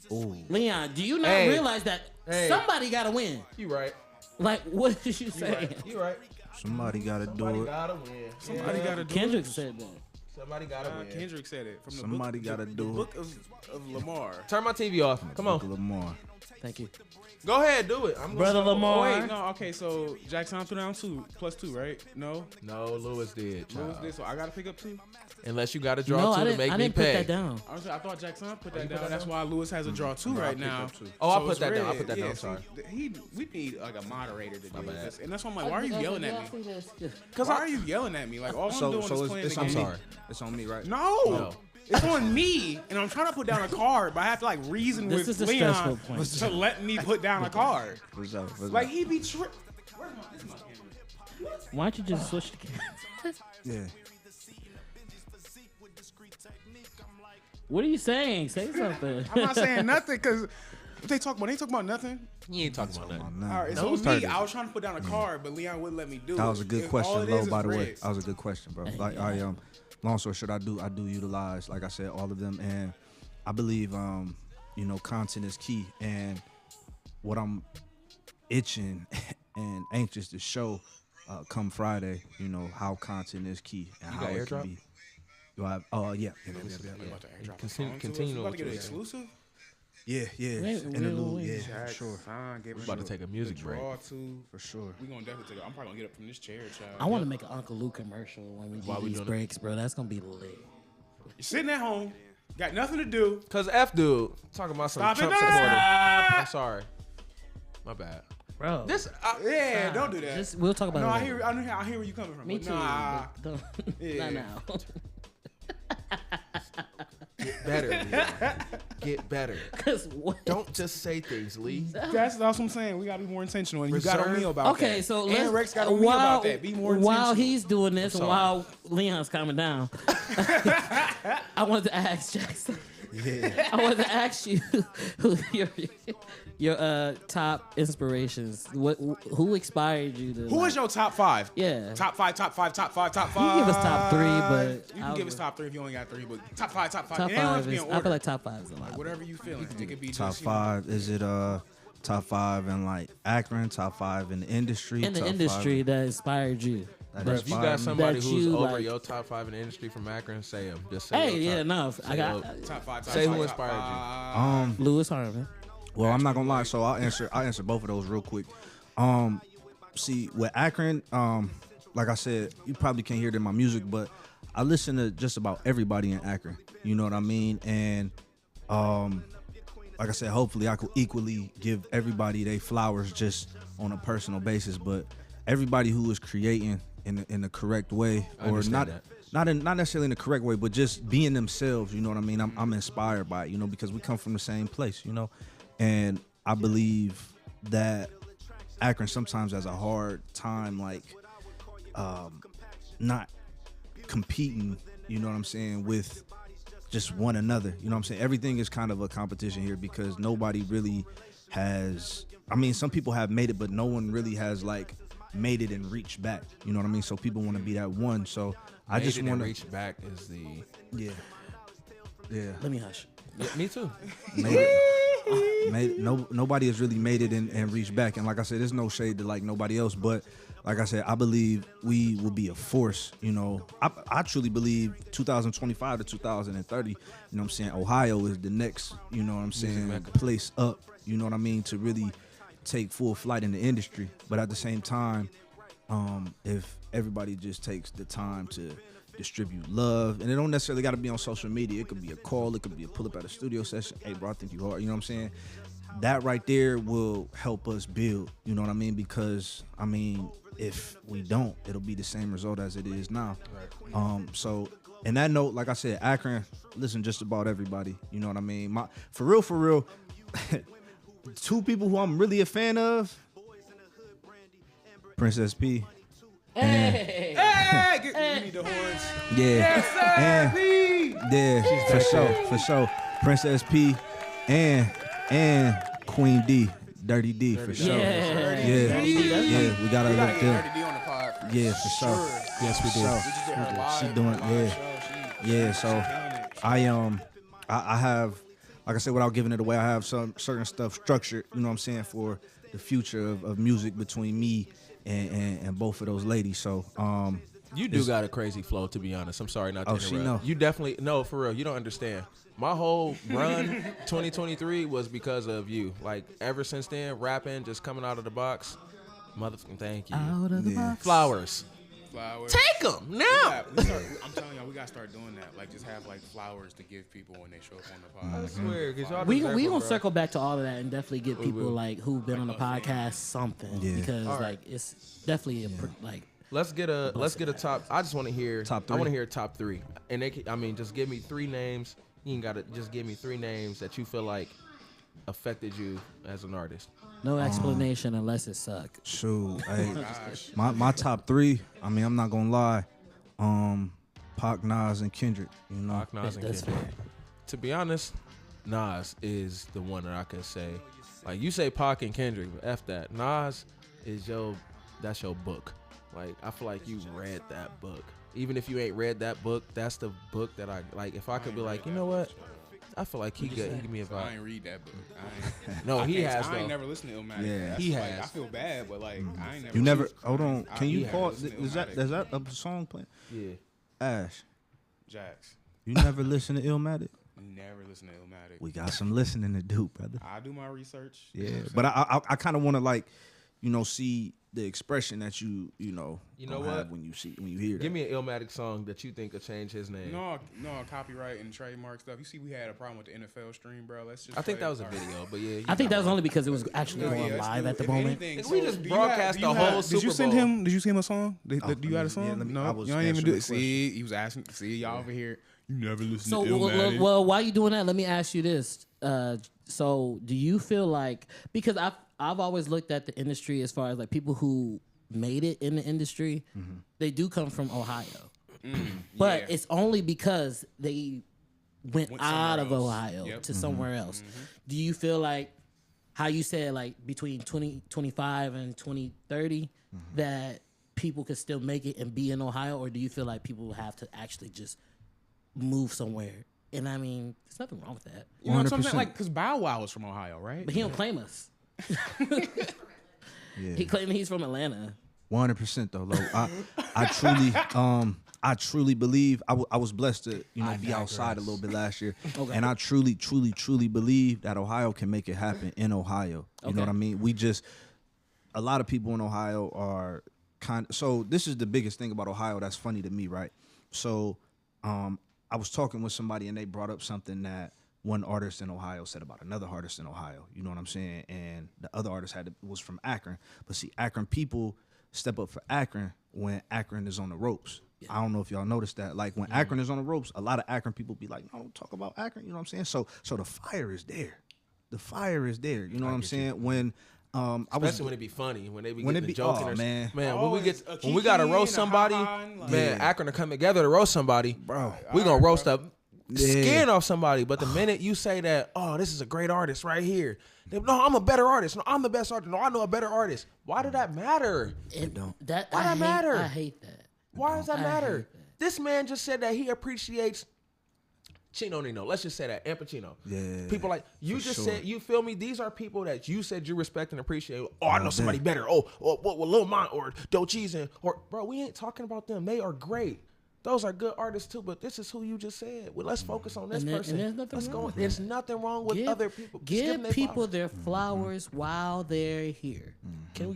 Leon, do you not Hey. realize that Hey. somebody got to win? You right. Like, what did you say? You right. Somebody gotta do Somebody it. gotta win. Somebody got to do Kendrick it. said that. Somebody gotta win. Kendrick said it. From the Somebody book, gotta the do it. book of Lamar. Turn my TV off. Come on. Lamar. Thank you. Go ahead, do it. I'm Brother gonna Lamar. Oh, wait, no, okay, so Jaxsaun put down 2 plus 2, right? No? No, Lewis did. Lewis child. did, so I got to pick up 2? Unless you got to draw No, 2 I to didn't, make I me didn't put pay. that down. Honestly, I thought Jaxsaun put that you put down. that That's down? why Lewis has a draw 2 right now. Oh, I So put it's that down. I red. put that down. Yeah, Sorry. we need like a moderator to do bad. this. And that's why I'm like, why are you yelling at me? Cause Why are you yelling at me? Like, all I'm doing is playing the I'm game. sorry. It's on me, right? No. It's on me, and I'm trying to put down a card, but I have to like reason This with is the stressful Leon point. to let me put down a card. What's up? Like he be tripping. Where's my camera? Why don't you just switch the camera? Yeah. What are you saying? Say something. I'm not saying nothing because they talk about nothing. You ain't talking about nothing. All right, No, so me, started. I was trying to put down a card, but Leon wouldn't let me do it. That was a good question, Lo. By the way, Reds. that was a good question, bro. Like long story short, I do utilize, like I said, all of them, and I believe, content is key. And what I'm itching and anxious to show, come Friday, how content is key and You how got it can airdrop? be. Do I have? Oh yeah. I'm about to airdrop Continue- the phone to continue us. We about to with get an your- exclusive. Yeah. Wait, Interlude, wait. yeah, for sure. We're about to take a music break. Draw to. For sure. We gonna definitely take. I'm probably gonna get up from this chair, child. I want to make an Uncle Luke commercial when we Why do we these doing it? breaks, bro. That's gonna be lit. You're sitting at home, got nothing to do. Cause F dude talking about some Stop it! Trump No, supporter. stop! I'm sorry. My bad. Bro. This Yeah, don't do that. Just, we'll talk about No, it I later. hear where you coming from. Me but too. Nah. but don't, Yeah. Not now. better. Leon. Get better. Cause what? Don't just say things, Lee. That's what I'm saying. We gotta be more intentional. And you got on me Reserve. about that. Okay, so and let's, Rex got on me about that. Be more intentional. while he's doing this and sorry. while Leon's calming down, I wanted to ask Jackson. Yeah. I wanted to ask you who your top inspirations. Who inspired you to? Who is your top five? Yeah. Top five. You can give us top three, but You can give us top three if you only got three, but top five. top And it don't have five to be is. in I feel order. like top five is a lot. Whatever you feeling. It could be Top just, five. Is it top five in like Akron? Top five in the industry? In the top industry five, that inspired you. that Bro, if you inspired got me? somebody That who's you over like- your top five in the industry from Akron, say them. Just say Hey, your yeah, top. no, Say I got your- Top five. Say who five, inspired you. five. Lewis Harvin. Well, I'm not gonna lie, so I'll answer both of those real quick. See, with Akron, like I said, you probably can't hear it in my music, but I listen to just about everybody in Akron. You know what I mean? And like I said, hopefully I could equally give everybody their flowers just on a personal basis. But everybody who is creating in the correct way, I or understand not that. not necessarily in the correct way, but just being themselves. You know what I mean? I'm inspired by it. Because we come from the same place. And I believe that Akron sometimes has a hard time, like, not competing, you know what I'm saying, with just one another. You know what I'm saying? Everything is kind of a competition here because nobody really has, some people have made it, but no one really has, like, made it and reached back. You know what I mean? So people want to be that one. So I Made just it and want to reach back is the. Yeah. Let me hush. Yeah, me too. Nobody has really made it and reached back. And like I said, there's no shade to like nobody else. But like I said, I believe we will be a force. I truly believe 2025 to 2030. You know what I'm saying? Ohio is the next. You know what I'm saying? Mecca. Place up. You know what I mean? To really take full flight in the industry. But at the same time, if everybody just takes the time to distribute love, and it don't necessarily got to be on social media. It could be a call, it could be a pull up at a studio session. Hey bro, I think you hard. You know what I'm saying? That right there will help us build. You know what I mean? Because if we don't, it'll be the same result as it is now. Right. So in that note, like I said, Akron, listen, just about everybody. You know what I mean? For real. Two people who I'm really a fan of, Princess P. Hey, give me the horns. Yeah. For sure. Princess P and Queen D, Dirty D, for sure. Yeah. Yeah, we gotta We gotta look get good. Dirty D on the pod. Yeah, for sure. Yes, we So, do. We just did her live. She doing, on the yeah. show. Yeah, so killing it. I have, like I said, without giving it away, I have some certain stuff structured, you know what I'm saying, for the future of music between me and both of those ladies. So You do got a crazy flow, to be honest. I'm sorry not to interrupt. she know. You definitely no, for real. You don't understand. My whole run 2023 was because of you. Like ever since then, rapping, just coming out of the box. Motherfucking thank you. Out of the Yeah. box. Flowers. Flowers. Take them now. I'm telling y'all, we gotta start doing that. Like, just have like flowers to give people when they show up on the pod. I Like, swear, because y'all We deserve we it, gonna bro. circle back to all of that and definitely get people will. like who've been on the podcast something Yeah. because All right. like it's definitely like Let's get a top. I just want to hear Top I want to three. hear top 3, and just give me 3 names. You ain't gotta just give me 3 names that you feel like affected you as an artist. No explanation unless it suck. Shoot, hey, my top 3. I mean, I'm not gonna lie. Pac, Nas, and Kendrick. You know, Pac, Nas, and That's Kendrick. fair. To be honest, Nas is the one that I could say. Like you say Pac and Kendrick, but F that. Nas is that's your book. Like I feel like you read that book. Even if you ain't read that book, that's the book that I like. If I could be like, you know what? I feel like he give me a I vibe. ain't read that book. I ain't, No, he has I ain't though. never listened to Illmatic. Yeah. That's He like, has. I feel bad, but like I ain't never. you never. listened- Hold on. I Can you ain't never pause? listened to Is that Illmatic. a song playing? Yeah. Ash, Jax? you never listen to Illmatic? Never listened to Illmatic. We got some listening to do, brother. I do my research. Yeah, You know what I'm but saying? I kind of want to like, see the expression that you know gonna what? have when you hear that. Give me an Illmatic song that you think will change his name. No, copyright and trademark stuff. You see, we had a problem with the NFL stream, bro. Let's just. I think play that was a our- video, but yeah. I think that was only because it was actually No, going yeah, let's live do- at the if moment. anything, We just do you broadcast do you the whole Did you Super send Bowl. him? Did you send him a song? Do you got a song? yeah, let me- I No, was you ain't even answering do the it. See, he was asking. See, y'all over here. You never listen So, to Illmatic. well, while you doing that, let me ask you this. So, do you feel like, because I've always looked at the industry as far as like people who made it in the industry, they do come from Ohio, but yeah. it's only because they went Went out of somewhere else. Ohio Yep. to somewhere else. Do you feel like how you said like between 2025 and 2030 that people could still make it and be in Ohio, or do you feel like people have to actually just move somewhere? And I mean, there's nothing wrong with that. You know what I'm saying? 100%. Like, because Bow Wow was from Ohio, right? But he don't claim us. Yeah. He claiming he's from Atlanta. 100% though, Lo. I truly believe I was blessed to be outside a little bit last year, and I truly believe that Ohio can make it happen in Ohio. You know what I mean? A lot of people in Ohio are so this is the biggest thing about Ohio that's funny to me, right? So I was talking with somebody and they brought up something that one artist in Ohio said about another artist in Ohio. You know what I'm saying? And the other artist was from Akron. But see, Akron people step up for Akron when Akron is on the ropes. I don't know if y'all noticed that. Like when Akron is on the ropes, a lot of Akron people be like, no, don't talk about Akron. You know what I'm saying? So the fire is there. The fire is there. You know what I'm saying? When Especially when it be funny, when they be when getting it be- joking. oh, or man. when Oh, we it's get a when we gotta kiki roast and a somebody, ha-ha and like- man, Akron to come together to roast somebody, Bro. we gonna roast up Yeah. skin off somebody. But the minute you say that, oh, this is a great artist right here. No, I'm a better artist. No, I'm the best artist. No, I know a better artist. Why did that matter? It don't. That Why I that hate, matter? I hate that. Why does that I matter? hate that. This man just said that he appreciates Chino Nino. Let's just say that. And Pacino. Yeah, People like, you for just sure. said, you feel me? These are people that you said you respect and appreciate. Oh, I know Oh, somebody damn. better. Oh, well, Lil Mont or Doechii or, bro, we ain't talking about them. They are great. Those are good artists too, but this is who you just said. Well, let's focus on this And there- person. and there's nothing Let's wrong go. with There's nothing wrong with other people. Just Give them their people flowers. their flowers while they're here. Can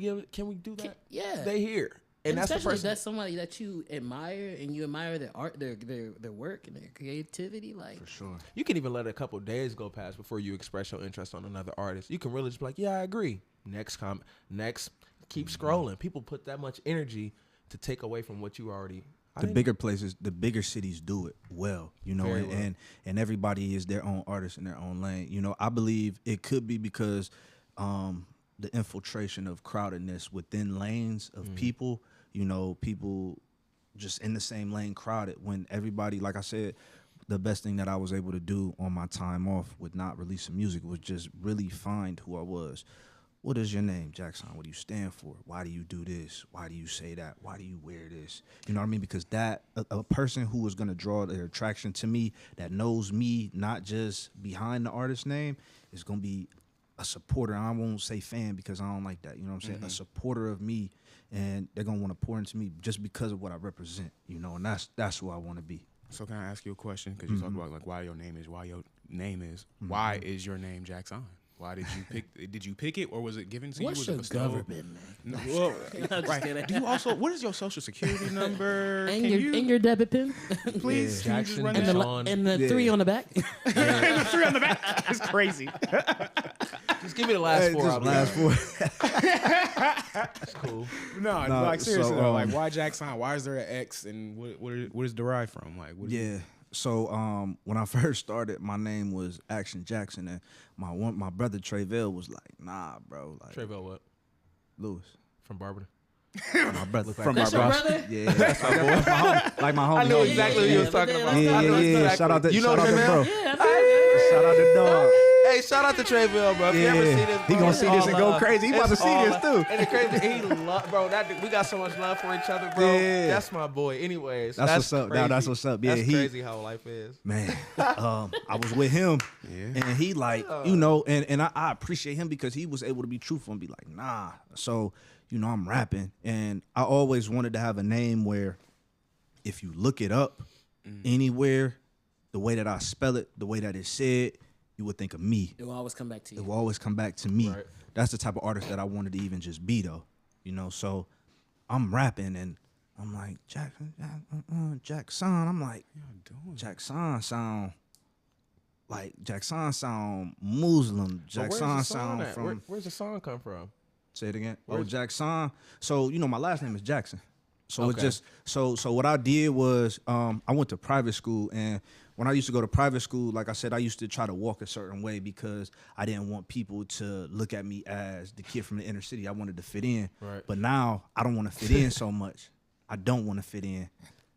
we do that? Yeah. They here. And And that's the especially if person. that's somebody that you admire and you admire their art, their work and their creativity. Like, For sure. You can even let a couple days go past before you express your interest on another artist. You can really just be like, yeah, I agree. Next comment. Next. Keep scrolling. People put that much energy to take away from what you already. The bigger places, the bigger cities do it well, you know, Very and, well. and everybody is their own artist in their own lane. You know, I believe it could be because the infiltration of crowdedness within lanes of people, you know, people just in the same lane crowded when everybody, like I said, the best thing that I was able to do on my time off with not releasing music was just really find who I was. What is your name, Jaxsaun? What do you stand for? Why do you do this? Why do you say that? Why do you wear this? You know what I mean? Because that a person who is going to draw their attraction to me, that knows me, not just behind the artist name, is going to be a supporter. I won't say fan because I don't like that. You know what I'm saying? A supporter of me, and they're going to want to pour into me just because of what I represent. You know, and that's who I want to be. So can I ask you a question? Because you talked about like why your name is why is your name Jaxsaun? Why did you pick? Did you pick it or was it given to what's you? your Was it bestowed? government name? No, well, I'm just right. kidding. Do you also? What is your social security number? And Can your you and your debit pin please can you just Jackson run and that? the Sean. and the Yeah. 3 on the back. The 3 on the back is crazy. Just give me the last four. Just last four. That's cool. No, Nah, like seriously so, though, like why Jaxsaun? Why is there an X and what is derived from? Like what Yeah. So when I first started, my name was Action Jackson, and my brother Trayvell was like, "Nah, bro." Like Trayvell what? Lewis. From Barberton. My brother from That's your brother? Yeah, that's my boy. Like my homie. I knew homie. exactly what you was talking about. Yeah, I know yeah. exactly. Shout out to you know shout out to Trayvell? bro. Yeah, I Shout out to dog. Hey, shout out to Trayvell, bro. If you ever see this, He bro, gonna it's see this all and go love. crazy. He about to It's see all this love. too. And the crazy, he love, bro. We got so much love for each other, bro. Yeah. That's my boy. Anyways, That's what's up. Now, that's what's up. Yeah, that's he- crazy how life is. Man, I was with him, and he like, you know, and I appreciate him because he was able to be truthful and be like, nah. So, you know, I'm rapping, and I always wanted to have a name where if you look it up anywhere, the way that I spell it, the way that it's said, you would think of me. It will always come back to It you. will always come back to me. Right. That's the type of artist that I wanted to even just be, though. You know, so I'm rapping, and I'm like, Jaxsaun. I'm like, Jaxsaun sound like Jaxsaun sound Muslim. But where's the Jaxsaun song sound at? from. Where's the song come from? Say it again. Oh, Where's- Jaxsaun. So you know, my last name is Jackson. So Okay. it just so what I did was I went to private school, and when I used to go to private school, like I said, I used to try to walk a certain way because I didn't want people to look at me as the kid from the inner city. I wanted to fit in. Right. But now I don't want to fit in so much. I don't want to fit in.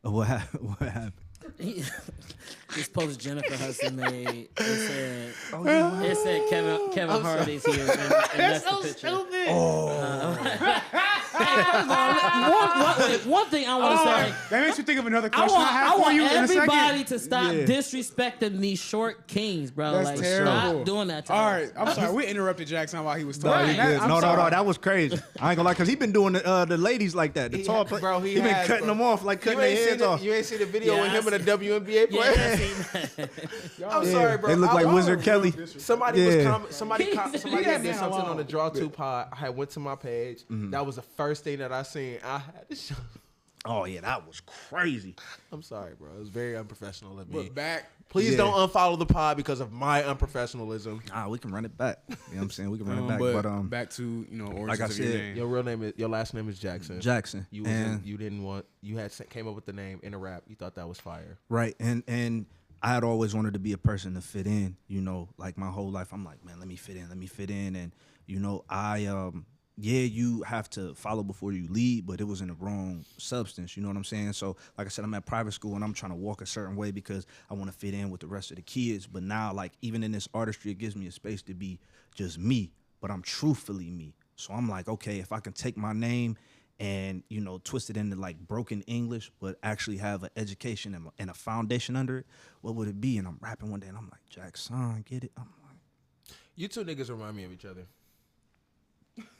What happened? This post Jennifer Hudson made, it said Kevin Hardy's here, and that's the picture. One thing I want to say. That makes me think of another I question I, want, have for you in a everybody second. to stop Yeah. disrespecting these short kings, bro. That's like, terrible. stop doing that to All us. right, I'm sorry. We interrupted Jaxsaun while he was No, talking. he did. I'm No, sorry. that was crazy. I ain't gonna lie, cause he been doing the ladies like that. The He tall, ha- bro, he been has, cutting bro. them off, like cutting You their ain't, seen heads the, off. you ain't seen the video Yeah, with I him and a seen- WNBA player? Yeah, I seen that. I'm sorry, bro. They look like I- Wizard Kelly. Somebody Yeah. was somebody Leave had did man something alone. on the Draw 2 pod. I had went to my page. That was the first thing that I seen. I had to show. Oh yeah, that was crazy. I'm sorry, bro. It was very unprofessional of me. But back, Please Yeah. don't unfollow the pod because of my unprofessionalism. We can run it back. You know what I'm saying? We can run it back. but But back to origins like I of your said, name. Your last name is Jackson. Jackson. You and came up with the name in a rap. You thought that was fire. right, and I had always wanted to be a person to fit in. You know, like my whole life, I'm like, man, let me fit in. And you know, you have to follow before you lead, but it was in the wrong substance. You know what I'm saying? So, like I said, I'm at private school and I'm trying to walk a certain way because I want to fit in with the rest of the kids. But now, like, even in this artistry, it gives me a space to be just me, but I'm truthfully me. So I'm like, okay, if I can take my name and, you know, twist it into like broken English, but actually have an education and a foundation under it, what would it be? And I'm rapping one day and I'm like, Jaxsaun, get it? I'm like, You two niggas remind me of each other.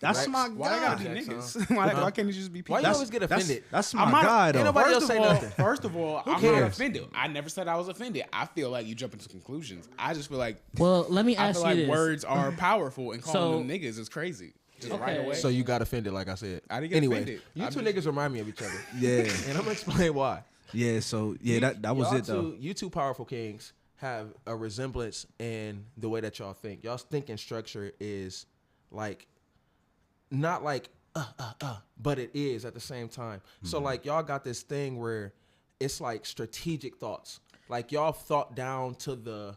that's Right. my Why they gotta guy. be Jaxsaun. niggas? Why can't it just be people? Why you always get offended? That's I'm my not- guy, ain't though. nobody else say nothing. First of all, I'm not cares? offended. I never said I was offended. I feel like you jump into conclusions. I just feel like Well, let me I ask feel you like this. words are powerful, and calling So- them niggas is crazy. Just Okay. right away. So you got offended, like I said. I didn't get anyway, offended. You I'm two just- niggas remind me of each other. Yeah, And I'm gonna explain why. yeah. So yeah, that was Y'all it though. You two powerful kings have a resemblance in the way that y'all think. Y'all's thinking structure is like not like but it is at the same time. So like y'all got this thing where it's like strategic thoughts. Like y'all thought down to the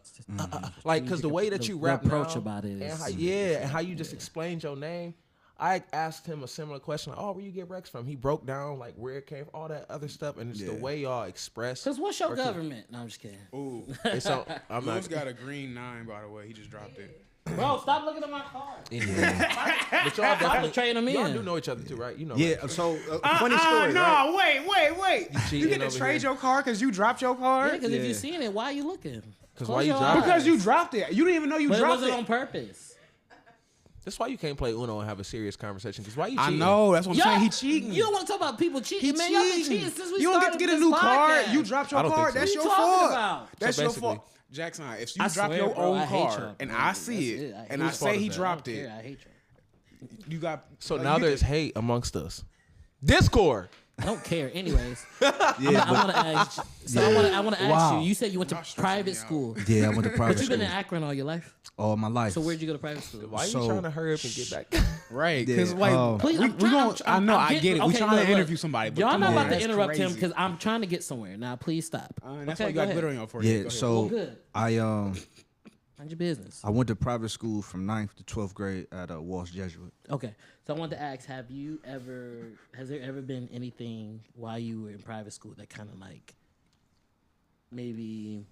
like because the way that you The rap approach now, about it and is- how, and how you just explained your name. I asked him a similar question, like, "Oh, where you get Rex from?" He broke down like where it came, all that other stuff, and it's the Yeah. way y'all express. Cause what's your or- government? No, I'm just kidding. Ooh, It's so, I'm Lou's not. got a green 9, by the way. He just dropped it. Bro, stop looking at my car. But y'all Stop definitely trading them y'all in. do know each other too, right? You know. Yeah. Rex. So funny story. No, right? wait. You cheating get to over trade here. your car because you dropped your Yeah, car? because if Yeah. you seen it, why are you looking? 'Cause Close why you your driving? eyes. Because you dropped it. You didn't even know you But it dropped wasn't it. on purpose. That's why you can't play Uno and have a serious conversation. Because why you I cheating? know. That's what I'm saying. He cheating. You don't want to talk about people cheating, He man. Y'all been cheating. cheating since we You don't get to started get a this new car. podcast. You dropped I your don't car. think so. That's What your you talking fault. about? That's So your basically- fault. Jaxsaun, if you I drop swear, your bro, own I hate car y'all, and bro. I That's see it. it I hate and I y'all. say he Whose fault dropped Yeah, it, I hate you. you got. So like, now you there's can- hate amongst us. Discord. I don't care. Anyways, Yeah, I want to ask. So I want to ask Wow. you. You said you went to Y'all stressing private me out. school, yeah, I went to but private you've been school in Akron all your life. all my life. So where'd you go to private school? Why are you So- trying to hurry up and get back? Right, Yeah, because like Please, we I'm trying- gonna. I know, I getting- get it. We okay, trying look, to interview somebody, but Y'all come not on, about to that's interrupt him crazy. because I'm trying to get somewhere. Now, please stop. And that's Okay, why you go got ahead. glitter on your forehead. Yeah, Go ahead. so Well, good. Mind your business. I went to private school from 9th to 12th grade at Walsh Jesuit. Okay, so I wanted to ask: has there ever been anything while you were in private school that kind of like maybe?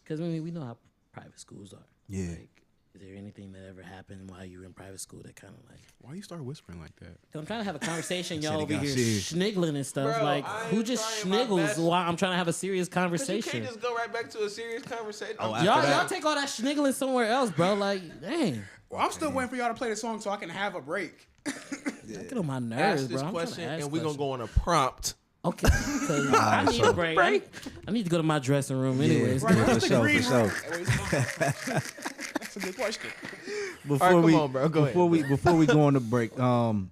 Because we know how private schools are. Yeah. Like, is there anything that ever happened while you were in private school that kind of like? Why you start whispering like that? Cause I'm trying to have a conversation, Said y'all it over got here serious. schniggling and stuff. Bro, like, I who am just trying my schniggles best. while I'm trying to have a serious You conversation? can't just go right back to a serious conversation. Oh, I'm- after Y'all that- take all that schniggling somewhere else, bro. Like, dang, Well, I'm still waiting for y'all to play the song so I can have a break. get on my nerves, ask bro. this I'm trying question, to ask and we're gonna questions. go on a prompt. Okay, 'cause I need a break. I need to go to my dressing room, anyways. Yeah, for let's take a sure, breather. for sure. Hey, wait, that's a good question. Before come on, bro. Go ahead. before we go on the break,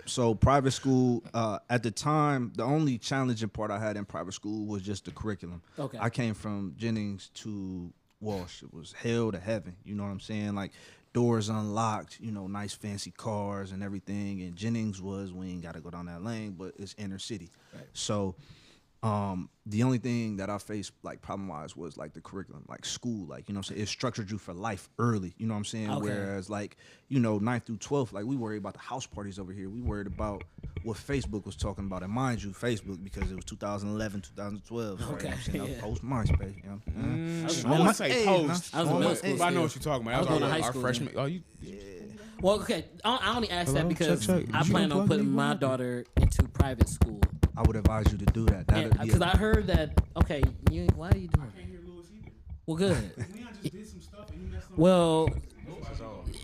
so private school at the time, the only challenging part I had in private school was just the curriculum. Okay. I came from Jennings to Walsh. It was hell to heaven. You know what I'm saying? Like doors unlocked, nice fancy cars and everything. And Jennings we ain't got to go down that lane, but it's inner city. Right. So the only thing that I faced like problem wise was like the curriculum, like school, like, what I'm saying, it structured you for life early, you know what I'm saying? Okay. Whereas like, 9th through 12th, like we worried about the house parties over here. We worried about what Facebook was talking about. And mind you, Facebook, because it was 2011, 2012. So, Okay, you know what I'm saying? That was yeah. post MySpace, you know? I want to say Hey, post, I was in middle school but I know still. what you're talking about. I was That was going to our high school freshman. Oh, you. Well, okay, I only asked that Hello? because Check. I Did you plan on unplug putting me? my daughter into private school. I would advise you to do that. Because I heard that. Okay, why are you doing that? hear Lewis either. Well, good. Leon just did some stuff and he messed up. Well,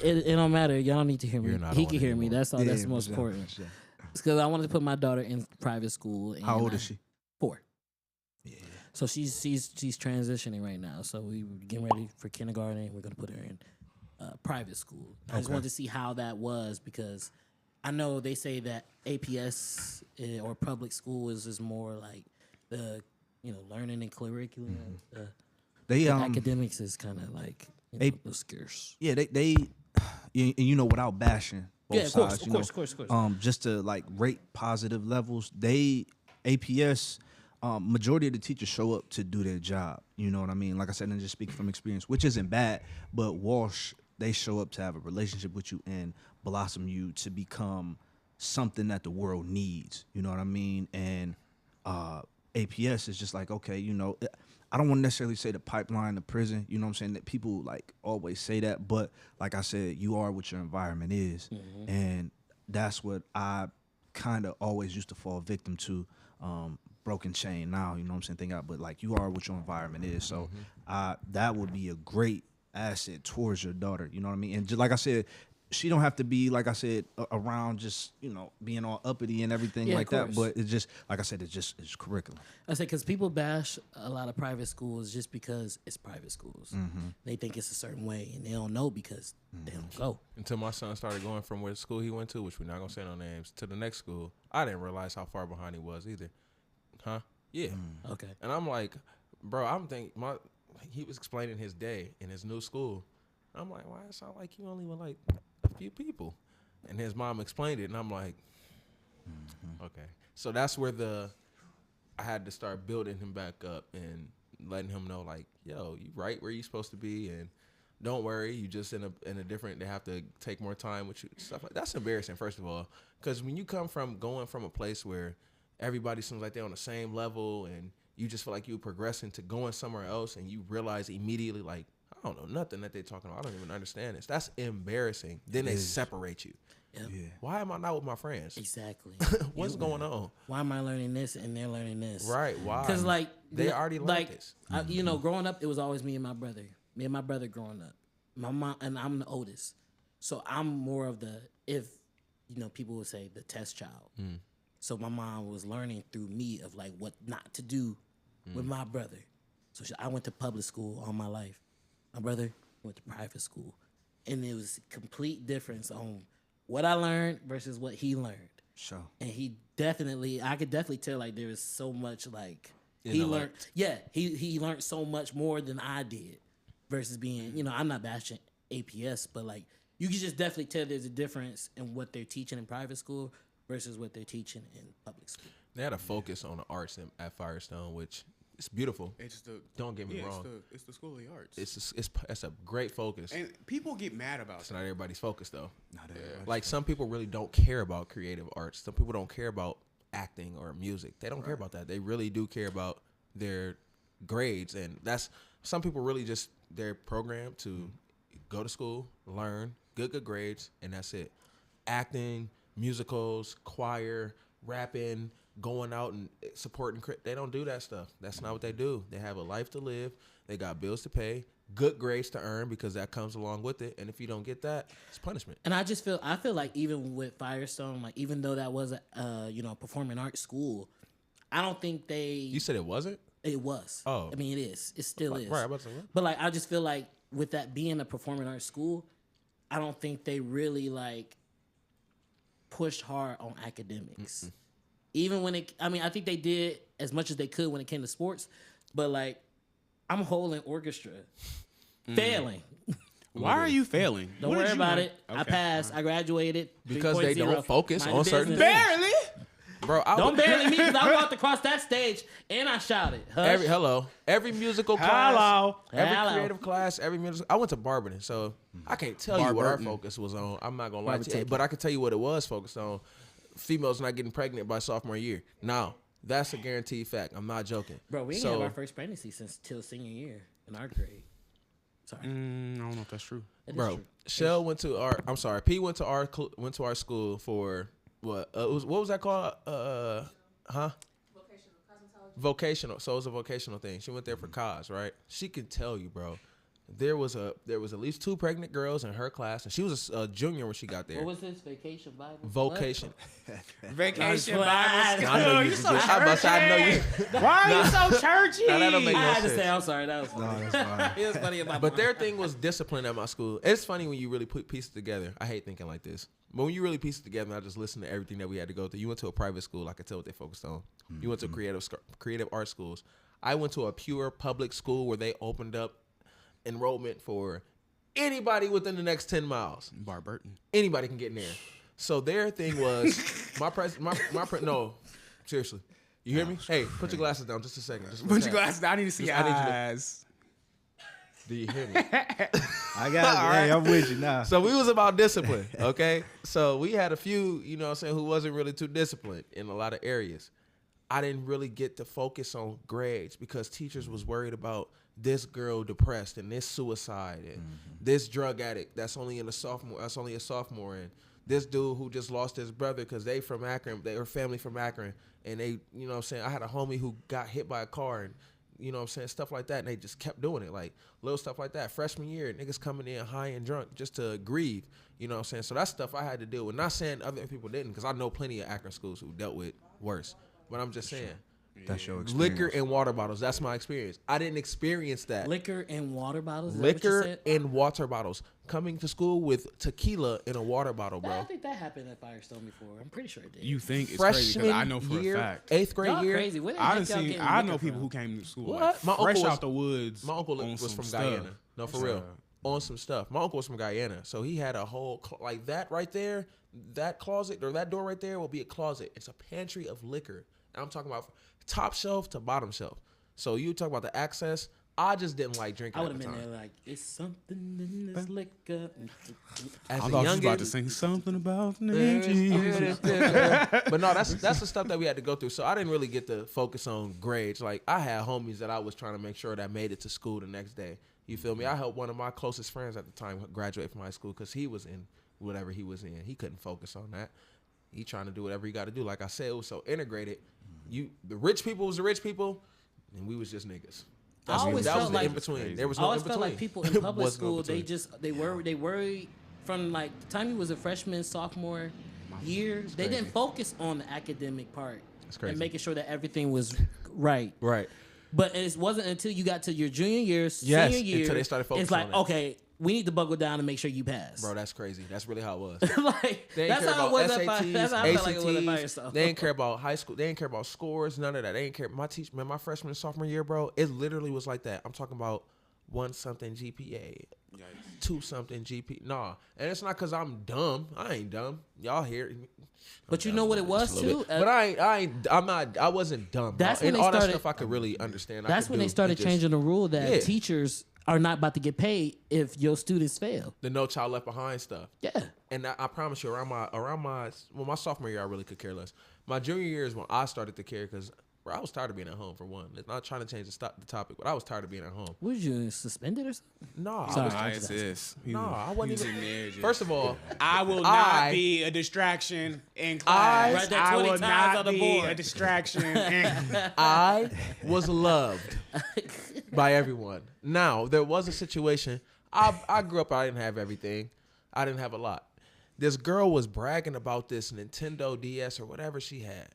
it don't matter. Y'all don't need to hear me. You're not He on can hear me. anymore. That's all. That's the most important. It's because I wanted to put my daughter in private school. And How old is she? 4. Yeah. So she's transitioning right now. So we were getting ready for kindergarten. We're gonna put her in private school. I just wanted to see how that was because I know they say that APS or public school is more like the learning and curriculum. They The academics is kind of like the scarce. yeah, they without bashing both Yeah, of course, sides, of course. just to like rate positive levels, APS majority of the teachers show up to do their job. You know what I mean? Like I said, and just speaking from experience, which isn't bad, but Walsh, they show up to have a relationship with you and blossom you to become something that the world needs. You know what I mean? And APS is just like, okay, I don't want to necessarily say the pipeline to prison, you know what I'm saying? That people like always say that, but like I said, you are what your environment is. Mm-hmm. And that's what I kind of always used to fall victim to. Broken chain now, you know what I'm saying? Think out, but like you are what your environment is. So that would be a great asset towards your daughter, you know what I mean? And just like I said, she don't have to be, like I said, around just, being all uppity and everything Yeah, like of that. course. But it's just, like I said, it's curriculum. I say because people bash a lot of private schools just because it's private schools. They think it's a certain way, and they don't know because they don't go. Until my son started going from where school he went to, which we're not gonna say no names, to the next school, I didn't realize how far behind he was either. Huh? Yeah. Okay. And I'm like, bro, he was explaining his day in his new school. I'm like, why it sound like you only with like a few people? And his mom explained it, and I'm like, okay. So that's where I had to start building him back up and letting him know, like, yo, you right where you supposed to be, and don't worry, you just in a different. They have to take more time with you. Stuff like that's embarrassing, first of all, because when you come from going from a place where everybody seems like they're on the same level, and you just feel like you're progressing to going somewhere else, and you realize immediately, like, I don't know nothing that they're talking about. I don't even understand this. That's embarrassing. Then they separate you. Yep. Yeah. Why am I not with my friends? Exactly. What's going on? Why am I learning this and they're learning this? Right? Why? Because like they already learned this. Growing up, it was always me and my brother. Me and my brother growing up. My mom and I'm the oldest, so I'm more of the people would say the test child. So my mom was learning through me of like what not to do with my brother. So I went to public school all my life. My brother went to private school, and it was a complete difference on what I learned versus what he learned. Sure. And I could definitely tell like there is so much like he Intellect. learned. Yeah, he learned so much more than I did versus being, I'm not bashing APS, but like you can just definitely tell there's a difference in what they're teaching in private school versus what they're teaching in public school. They had a focus on the arts at Firestone, which is beautiful. Don't get me wrong. It's the School of the Arts. It's a great focus. And people get mad about It's that. not everybody's focus though. Not everybody. Like some people really don't care about creative arts. Some people don't care about acting or music. They don't care about that. They really do care about their grades, and that's some people really just they're programmed to go to school, learn good grades, and that's it. Acting, musicals, choir, rapping, going out and supporting. They don't do that stuff. That's not what they do. They have a life to live. They got bills to pay, good grades to earn because that comes along with it. And if you don't get that, it's punishment. And I feel like even with Firestone, like even though that was a performing arts school, I don't think You said it wasn't? it was. Oh. I mean, it is. It still is. Right, I'm about to say what? But like, I just feel like with that being a performing arts school, I don't think they really like pushed hard on academics. Even when I think they did as much as they could when it came to sports, but like, I'm holding orchestra, failing. Why are you failing? Don't What did worry you about learn? it. I Okay. passed. I graduated. Because they 3.0. don't focus Mind on the certain business. things. Barely. Bro, Don't barely me because I walked across that stage and I shouted. Hush. Every musical class, Hello. every Hello. creative class, every music. I went to Barberton, so I can't tell you what our Barberton. focus was on. I'm not gonna lie to you, but I can tell you what it was focused on. Females not getting pregnant by sophomore year. Now that's a guaranteed fact. I'm not joking. Bro, we didn't have our first pregnancy till senior year in our grade. Sorry. I don't know if that's true. It is Bro, true. Shell went to our. I'm sorry, P went to our school for what? What was that called? Vocational. So it was a vocational thing. She went there for cause, right? She can tell you, bro. There was at least 2 pregnant girls in her class, and she was a junior when she got there. What was this vacation Bible? Vocation. Vacation What? Bible I know school. you. You so I was about to say, I know you. Why are you so churchy? Now, that don't make I no had to sense. say, I'm sorry. That was funny. that's fine. It was funny about But their thing was discipline at my school. It's funny when you really put pieces together. I hate thinking like this. But when you really piece it together, and I just listened to everything that we had to go through. You went to a private school. I could tell what they focused on. You went to creative art schools. I went to a pure public school where they opened up enrollment for anybody within the next 10 miles. Barberton. Anybody can get in there. So their thing was no, seriously. You hear me? Hey, put your glasses down just a second. Just Put your glasses down. I need to see your I need you to- eyes. Do you hear me? I got it. Hey, I'm with you now. So we was about discipline, okay? So we had a few, who wasn't really too disciplined in a lot of areas. I didn't really get to focus on grades because teachers was worried about this girl depressed and this suicide and this drug addict that's only a sophomore and this dude who just lost his brother because they from Akron, they were family from Akron, and they, I had a homie who got hit by a car and stuff like that, and they just kept doing it, like little stuff like that. Freshman year, niggas coming in high and drunk just to grieve, so that's stuff I had to deal with. Not saying other people didn't, because I know plenty of Akron schools who dealt with worse, but I'm just saying. That's your experience. Liquor and water bottles. That's my experience. I didn't experience that. Liquor and water bottles? Is that what you Liquor said? and water bottles. Coming to school with tequila in a water bottle, I bro. think that happened at Firestone before. I'm pretty sure it did. You think it's crazy Freshman because I know for year, a fact. 8th grade Y'all year. crazy. Where the I heck done y'all seen. getting I liquor know people from? who came to school What? like My uncle fresh was- out the woods. My uncle on was some from stuff. Guyana. No, for real. On some stuff. My uncle was from Guyana, so he had a whole like that right there. That closet or that door right there will be a closet. It's a pantry of liquor. And I'm talking about top shelf to bottom shelf. So you talk about the access. I just didn't like drinking. I would at have the been time. there like, it's something in this liquor. As I a thought you was about youngin', to sing something about the name Jesus. but no, that's the stuff that we had to go through. So I didn't really get to focus on grades. Like I had homies that I was trying to make sure that made it to school the next day. You feel me? I helped one of my closest friends at the time graduate from high school because he was in whatever he was in. He couldn't focus on that. He trying to do whatever he got to do. Like I said, it was so integrated. The rich people was the rich people, and we was just niggas. I always that was felt the like in between. There was I no always in felt between. like people in public Was no school, in-between. they worried from like the time you was a freshman, sophomore year, they didn't focus on the academic part crazy. and making sure that everything was right. Right. But it wasn't until you got to your junior year, senior year, until they started focusing it's like, on it. okay, we need to buckle down and make sure you pass. Bro, that's crazy. That's really how it was. Like, They that's didn't care how it about was at SATs, that's how I felt like it was at ACTs. Firestone. They didn't care about high school. They didn't care about scores. None of that. They didn't care. My teacher, man, my freshman and sophomore year, bro, it literally was like that. I'm talking about 1 something GPA, 2 something GP. Nah, and it's not because I'm dumb. I ain't dumb. Y'all hear? But you know what it was too? But I wasn't dumb. That's bro. when And they all that started- stuff I could really understand. That's when they started changing the rule that Yeah. teachers are not about to get paid if your students fail. the No Child Left Behind stuff. Yeah. And I promise you, around my sophomore year, I really could care less. My junior year is when I started to care because I was tired of being at home. For one, it's not trying to change the topic, but I was tired of being at home. Was you suspended or something? No, Sorry. I wasn't even. there. First of all, I will not be a distraction in class. Write that I 20 will times not on the be board. a distraction. I was loved by everyone. Now, there was a situation. I grew up, I didn't have everything. I didn't have a lot. This girl was bragging about this Nintendo DS or whatever she had.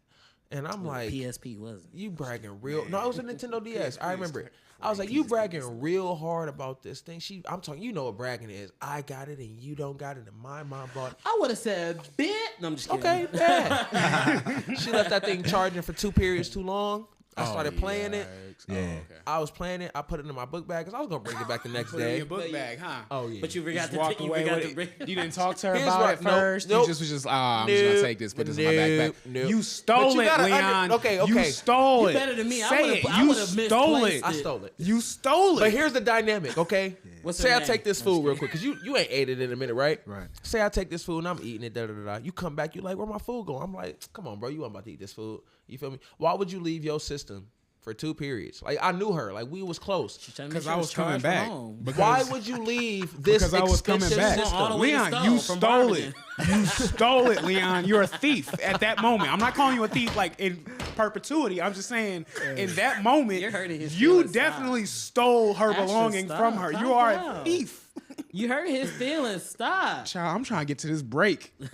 And I'm like, PSP wasn't. you bragging real. No, it was a Nintendo DS. I remember it. I was like, you bragging real hard about this thing. I'm talking, you know what bragging is. I got it and you don't got it and my mom bought it. I would have said bit. No, I'm just kidding. Okay, bad. She left that thing charging for 2 periods too long. I started playing it. Yeah. I was playing it. I put it in my book bag because I was gonna bring it back the next Put it in day. your book bag, huh? Oh yeah. But you forgot Just to walk you away forgot with to it. bring. You didn't talk to her Here's about what- it nope, first. nope. You just was just, I'm just gonna take this, put this in my backpack. Nope. You stole But you it, gotta Leon. okay. You stole You it. better than me. I Say would've- it. I You would've stole misplaced it. I stole it. You stole it. But here's the dynamic, okay? What's Say her I name? take this food real quick, because you ain't ate it in a minute, right? Right. Say I take this food and I'm eating it, da-da-da-da. You come back, you like, where my food going? I'm like, come on, bro, you weren't about to eat this food. You feel me? Why would you leave your system for 2 periods? Like, I knew her. Like, we was close. Because I was coming back. Why would you leave this Because I was coming expensive back. system? All the way to Leon, Stone you from stole it. Birmingham. You stole it, Leon. You're a thief at that moment. I'm not calling you a thief like in perpetuity. I'm just saying in that moment, You're hurting his you feelings. definitely stole her Asher, belongings stop. from her. Calm You are down. a thief. You hurt his feelings. Stop. Child, I'm trying to get to this break. Oh,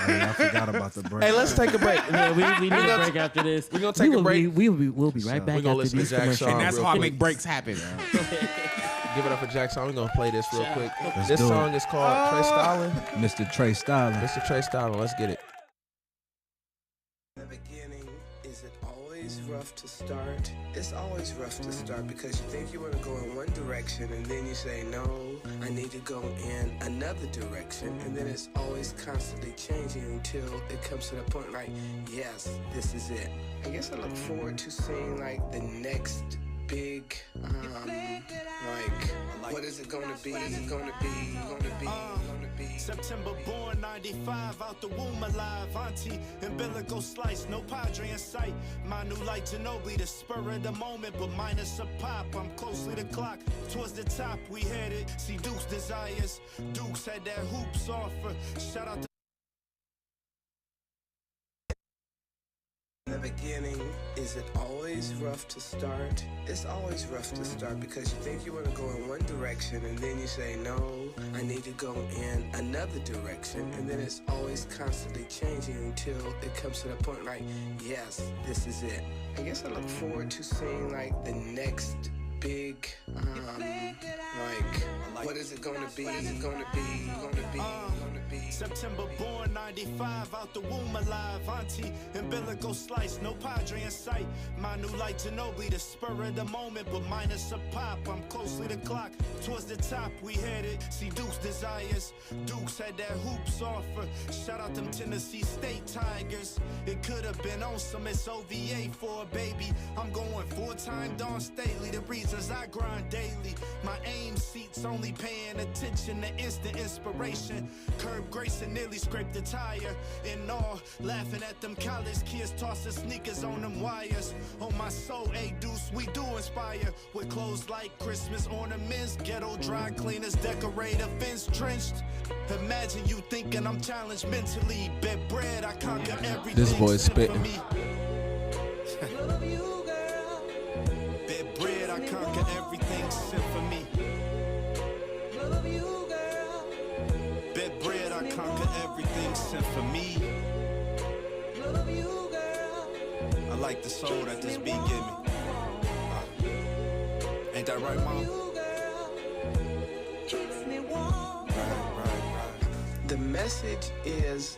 yeah, I forgot about the break. Hey, let's take a break. Yeah, we need a break after this. We're gonna take a break. We'll be right back We're gonna after listen to these Jaxsaun. commercials. And that's real how I quick. make breaks happen. Give it up for Jaxsaun. We're gonna play this real quick. Let's This do song it. is called Trey Stalin. Mr. Trey Styling. Mr. Trey Stalin. Let's get it. In the beginning, is it always rough to start? It's always rough to start because you think you want to go in one direction and then you say, no, I need to go in another direction. And then it's always constantly changing until it comes to the point like, yes, this is it. I guess I look forward to seeing like the next big, what is it going to be? Is it going to be? September born, 95, out the womb alive. Auntie, umbilical slice, no padre in sight. My new light, Ginobili, the spur of the moment, but minus a pop. I'm closely the clock, towards the top we headed. See Duke's desires, Duke's had that hoops offer. Shout out to In the beginning, is it always rough to start? It's always rough to start because you think you want to go in one direction and then you say, no, I need to go in another direction. And then it's always constantly changing until it comes to the point like, yes, this is it. I guess I look forward to seeing like the next big, what is it going to be? Is it going to be? September born, 95, out the womb alive. Auntie, umbilical slice, no padre in sight. My new light, Ginobili, the spur of the moment, but minus a pop. I'm closely the clock, towards the top we headed. See Duke's desires, Duke's had that hoops offer. Shout out them Tennessee State Tigers. It could have been on some SOVA for a baby. I'm going full-time Dawn Staley. The reasons I grind daily. My aim seats only paying attention to instant inspiration. Curb Grayson nearly scraped the tire. In all, laughing at them college kids tossing sneakers on them wires. On my soul, A-Deuce, we do inspire. With clothes like Christmas ornaments, ghetto dry cleaners, decorate a fence drenched. Imagine you thinking I'm challenged mentally. Bet bread, I conquer everything. This boy's sent for spitting. me. Bet bread, I conquer everything sent for me. Bet bread, I conquer everything sent for me. I like the soul that this beat give me. Ain't that right, Mom? The message is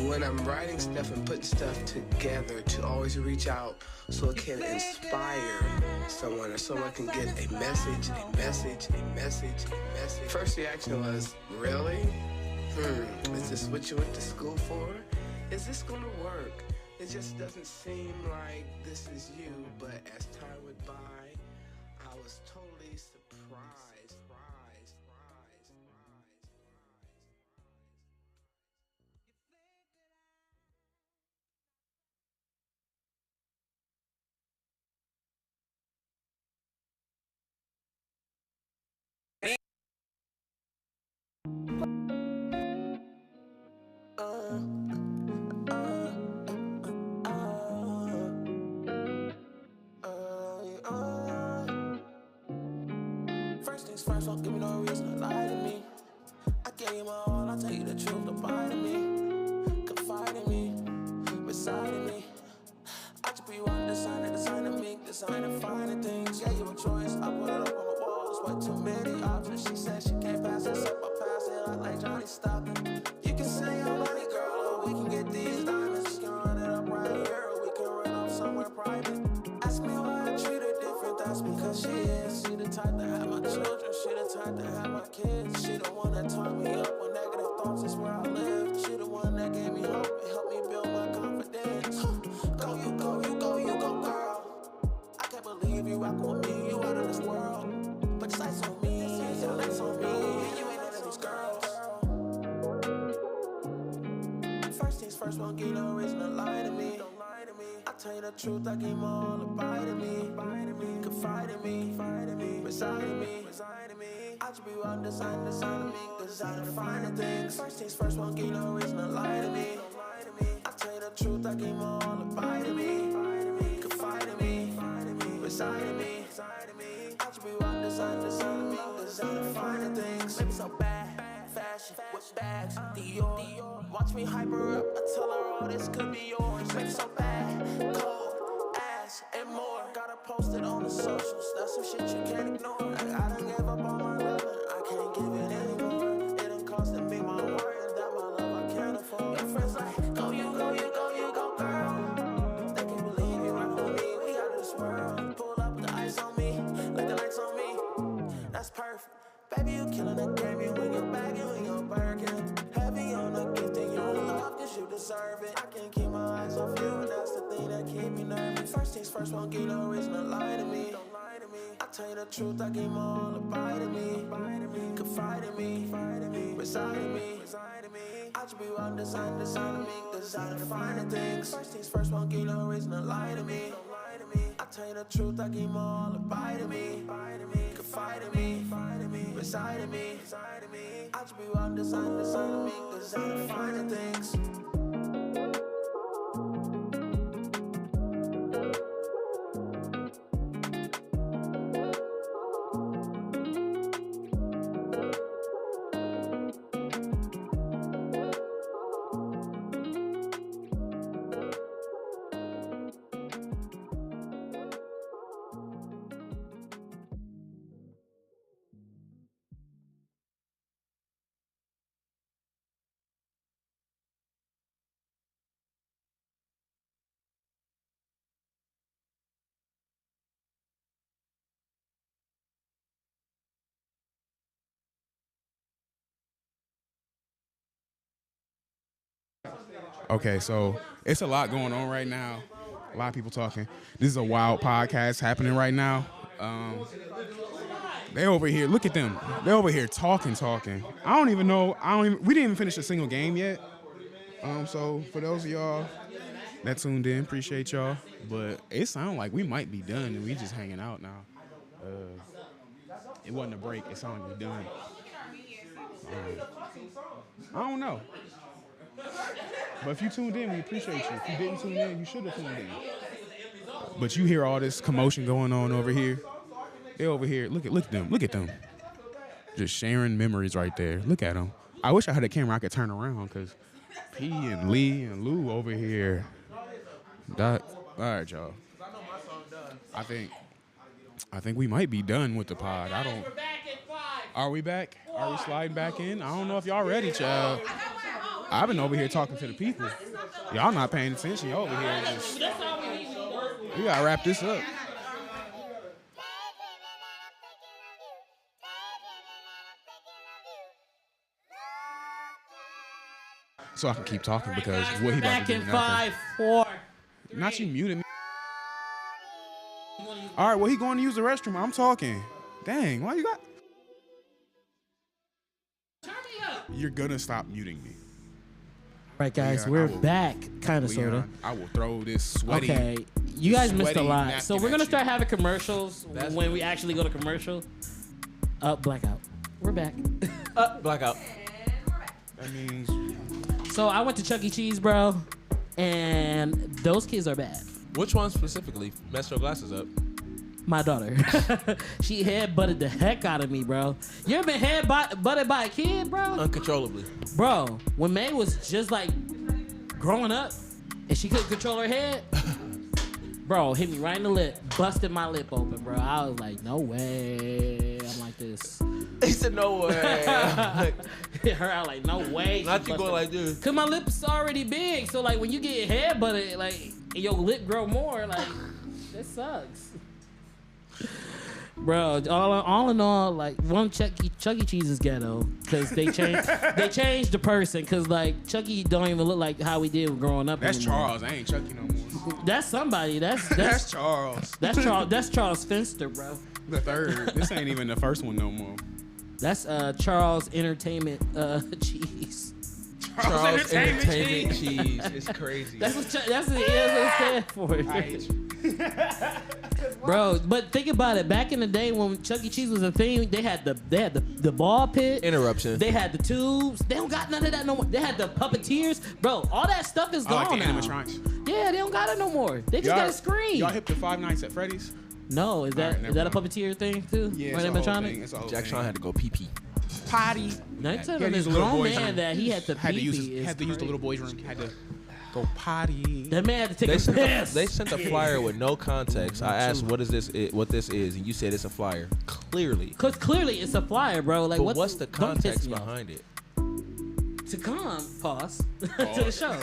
when I'm writing stuff and putting stuff together to always reach out so it can inspire someone or someone can get a message. First reaction was, really? Is this what you went to school for? Is this gonna work? It just doesn't seem like this is you, but as time went by, I was totally surprised. First things first, don't give me no reason to lie to me. I gave you my all, I'll tell you the truth, don't lie to me. Confide in me, beside in me. I just be one designer me, designer finer things. Yeah, you a choice, I put it up on the walls. Way too many options, she said she can't pass it, so I pass it. I like Johnny Stockton. You can say your money, girl, or we can get these diamonds. We can run it up right here, or we can run off somewhere private. Ask me why I treat her different, that's because she is. She the type to have my children, she the type to have my kids. She the one that turned me up when negative thoughts is where I live. She the one that gave me hope and helped me build my confidence. Go, you go, you go, you go, girl. I can't believe you rock with me, you out of this world. But your sights on me, your lights on me, you ain't none of these girls. First things first, won't give no reason to lie to me. I tell you the truth, I give my all, abide in me. Confide in me, reside in me. I just be one designer me, designer finer things. First things first, won't give no reason to lie to me. I tell you the truth, I give my all, abide in me. Confide in me, reside in me. I just be one designer me, designer finer things. Maybe so bad, fashion, with bags, Dior. Watch me hype her up, I tell her all this could be yours. Maybe so bad, cold, ass, and more. Gotta post it on the socials, that's some shit you can't ignore. I done gave up on my love, I can't give it anymore. It done costed me my heart, and that my love I can't afford. Your friends like, go, you go, you go, you go, girl. They can't believe you rock with me, we out of this world. Pull up the ice on me, like the lights on me. That's perfect. Baby, you killing the game, you in your bag, you in your Birkin. Heavy on the gift and you in love, cause you deserve it. I can't keep my eyes off you, and that's the thing that keep me nervous. First things first, won't give no reason to lie to me. I tell you the truth, I give my all, abide in me. Confide in me, reside in me. I just be one designer me, designer finer things. First things first, won't give no reason to lie to me. I tell you the truth, I give my all, abide in me. Confide in me, reside in me. I just be one designer me, designer finer things. Okay, so it's a lot going on right now. A lot of people talking. This is a wild podcast happening right now. They over here. Look at them. They over here talking. I don't even know. We didn't even finish a single game yet. So for those of y'all that tuned in, appreciate y'all. But it sounds like we might be done and we just hanging out now. It wasn't a break. It sounded like we done. I don't know. But if you tuned in, we appreciate you. If you didn't tune in, you should have tuned in. But you hear all this commotion going on over here. They over here. Look at them. Just sharing memories right there. Look at them. I wish I had a camera I could turn around because P and Lee and Lou over here. All right, y'all. I think we might be done with the pod. Are we back? Are we sliding back in? I don't know if y'all ready, child. I've been over here talking to the people. Y'all not paying attention. Y'all over here just. We gotta wrap this up. So I can keep talking because what he about Back to do in nothing. 5, 4. Not you muting me. All right, well, he going to use the restroom. I'm talking. Dang, why you got... Turn me up. You're going to stop muting me. Right, guys, Leon, we're I will- back, kind of, sort of. Leon, I will throw this sweaty... Okay, you guys missed a sweaty lot. So napkin we're at gonna you. start having commercials when we actually go to commercial. Blackout. We're back. Blackout. That means... So I went to Chuck E. Cheese, bro, and those kids are bad. Which one specifically messed your glasses up? My daughter, she head butted the heck out of me, bro. You ever been head butted by a kid, bro? Uncontrollably. Bro, when May was just like growing up and she couldn't control her head, bro, hit me right in the lip, busted my lip open, bro. I was like, no way. I'm like this. He said no way. Hit her out like, no way. Not She you going busted- like this. Cause my lip's already big, so like when you get head butted, like and your lip grow more, like that sucks. Bro, all in all, like one Chuck E. Cheese is ghetto because they changed the person because like Chucky don't even look like how we did growing up. That's anymore. Charles. I ain't Chucky no more. That's somebody. That's Charles. That's Charles Finster, bro. The third. This ain't even the first one no more. That's Charles Entertainment Cheese. Charles Entertainment Cheese. It's crazy. That's what it stands for. Bro, but think about it. Back in the day when Chuck E. Cheese was a thing, they had the ball pit. Interruption. They had the tubes. They don't got none of that no more. They had the puppeteers. Bro, all that stuff is I like gone the now. animatronics. Yeah, they don't got it no more. They just got a screen. Y'all hip to Five Nights at Freddy's? No, is that Alright, is that a never puppeteer thing too? Yeah, Or it's a whole animatronic? thing. It's a whole Jaxsaun thing. had to go pee. Potty. No, you Had telling to this use the little grown boys' man room. that he had to Had to use pee-pee had to is use the little crazy. boys' room. Had to go potty. That man had to take They a sent, piss. they sent a flyer with no context. I asked, "What is this? What this is?" And you said it's a flyer. Clearly. Cause clearly it's a flyer, bro. Like But what's the don't piss context me off. behind it? To come, pause to the show.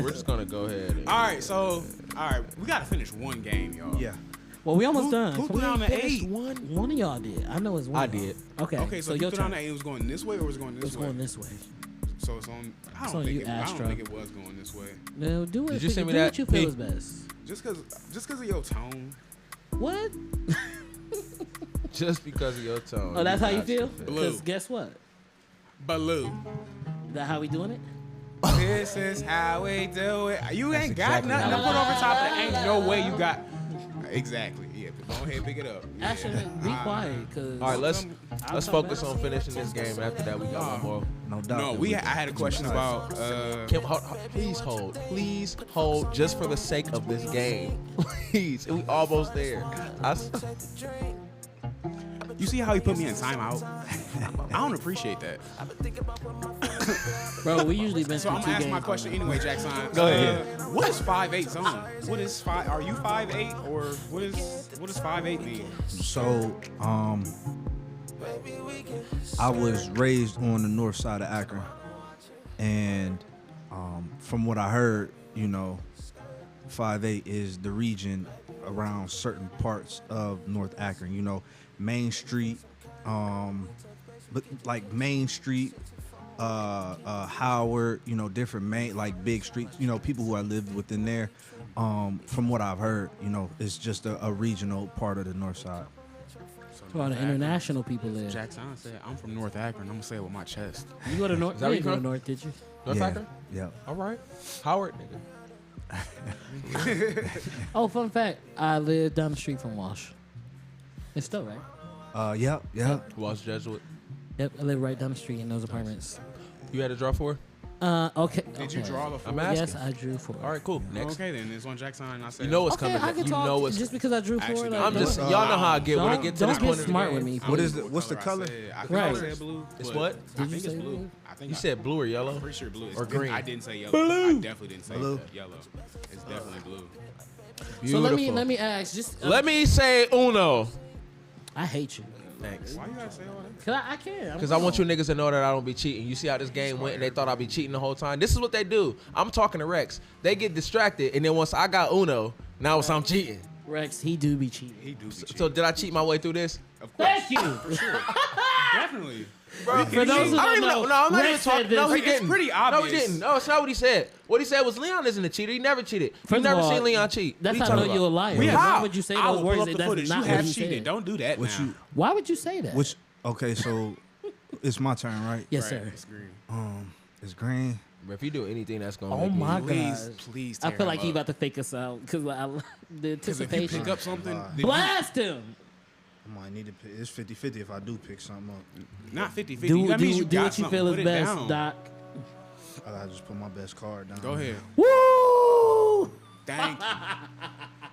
We're just gonna go ahead. And, All right, we gotta finish one game, y'all. Yeah. Well, we almost done. Who Can we threw down the finish 8? One of y'all did. I know it's one. I of y'all. did. Okay. Okay, so your you threw down turn. the 8. It was going this way or was it going this It's way? going this way. So it's on. I It's don't on think you, it. I Astro. don't think it was going this way. No, do it. Did you send me do that? what you feel P? is best. Just cause of your tone. What? Just because of your tone. Oh, that's how you got feel? to Blue. Because guess what? Baloo. Is that how we doing it? This is how we do it. You ain't got exactly nothing to how put we over top of it. Ain't no way you got. Exactly. Yeah. Go ahead and pick it up. Yeah. Actually, be quiet. Cause All right, let's I'll come focus back. on finishing this game. After that, we got one more. No doubt. No, I had a question about. Kim, please hold, just for the sake of this game, please. We almost there. You see how he put me in timeout? I don't appreciate that. Bro, we usually been So through I'm 2 gonna ask games. my question anyway, Jaxsaun. Go ahead. What is 5'8" zone? What is 5? Are you 5'8" or what does 5'8" mean? So, I was raised on the north side of Akron, and from what I heard, 5'8" is the region around certain parts of North Akron. Main Street, but like Main Street, Howard, different big streets. People who have lived within there. From what I've heard, it's just a regional part of the north side. A lot of international people there. Jaxsaun said, I'm from North Akron. I'm gonna say it with my chest. You go to North? that where You you didn't go to from? North, did you? North Yeah. Akron? Yeah. All right. Howard, nigga. Oh, fun fact. I live down the street from Walsh. It's still right. Yep. Walsh Jesuit. Yep, I live right down the street in those apartments. You had a draw for? Okay. Did you draw the four? I'm asking. Yes, I drew 4. All right, cool. Next. Okay, then it's on Jaxsaun. I said, You know what's Okay, coming. I can You talk know what's. just because I drew 4. Actually, Like, I'm just. don't- Y'all know how I get when I don't- get to this don't point get of the smart game. with me. I What don't is know it? What's the color? I think Right. I said blue. It's but what? I Did you think it's say blue. blue? I think You said blue or yellow? I'm pretty sure blue. Or green? I didn't say yellow. I definitely didn't say Blue. yellow. It's definitely blue. So let Beautiful. me ask. Just Let me say uno. I hate you. Thanks. Why you gotta say all that? Cause I can't. Because I want you niggas to know that I don't be cheating. You see how this game went and they thought I'd be cheating the whole time? This is what they do. I'm talking to Rex. They get distracted, and then once I got Uno, now it's I'm cheating. Rex, he do be cheating. He do be cheating. So did I cheat my way through this? Of course. Thank you. For sure. Definitely. Bro, For those who I don't don't even know, No, I'm not even Rex said talking. this. No, he It's didn't. pretty No, obvious. he didn't. No, it's not what he said. What he said was Leon isn't a cheater. He never cheated. First You of never all, seen Leon cheat. That's What how I you know talking you're a about? liar. We Why have- would you say I those will words pull up that the that's footage. not You what have you cheated. said? Don't do that What now. you? Why would you say that? Which? Okay, so it's my turn, right? Yes, Right, sir. it's green. It's green. Bro, if you do anything that's gonna Oh make my me, Please, God. please. I tear feel like him he up. about to fake us out because the 'Cause if you anticipation. pick up something, then you- Blast him. I might need to pick. It's 50-50 if I do pick something up. not 50-50. Do, that means you do got what you something. feel Put is it best, down. Doc. I gotta just put my best card down. Go ahead. Woo! Thank you.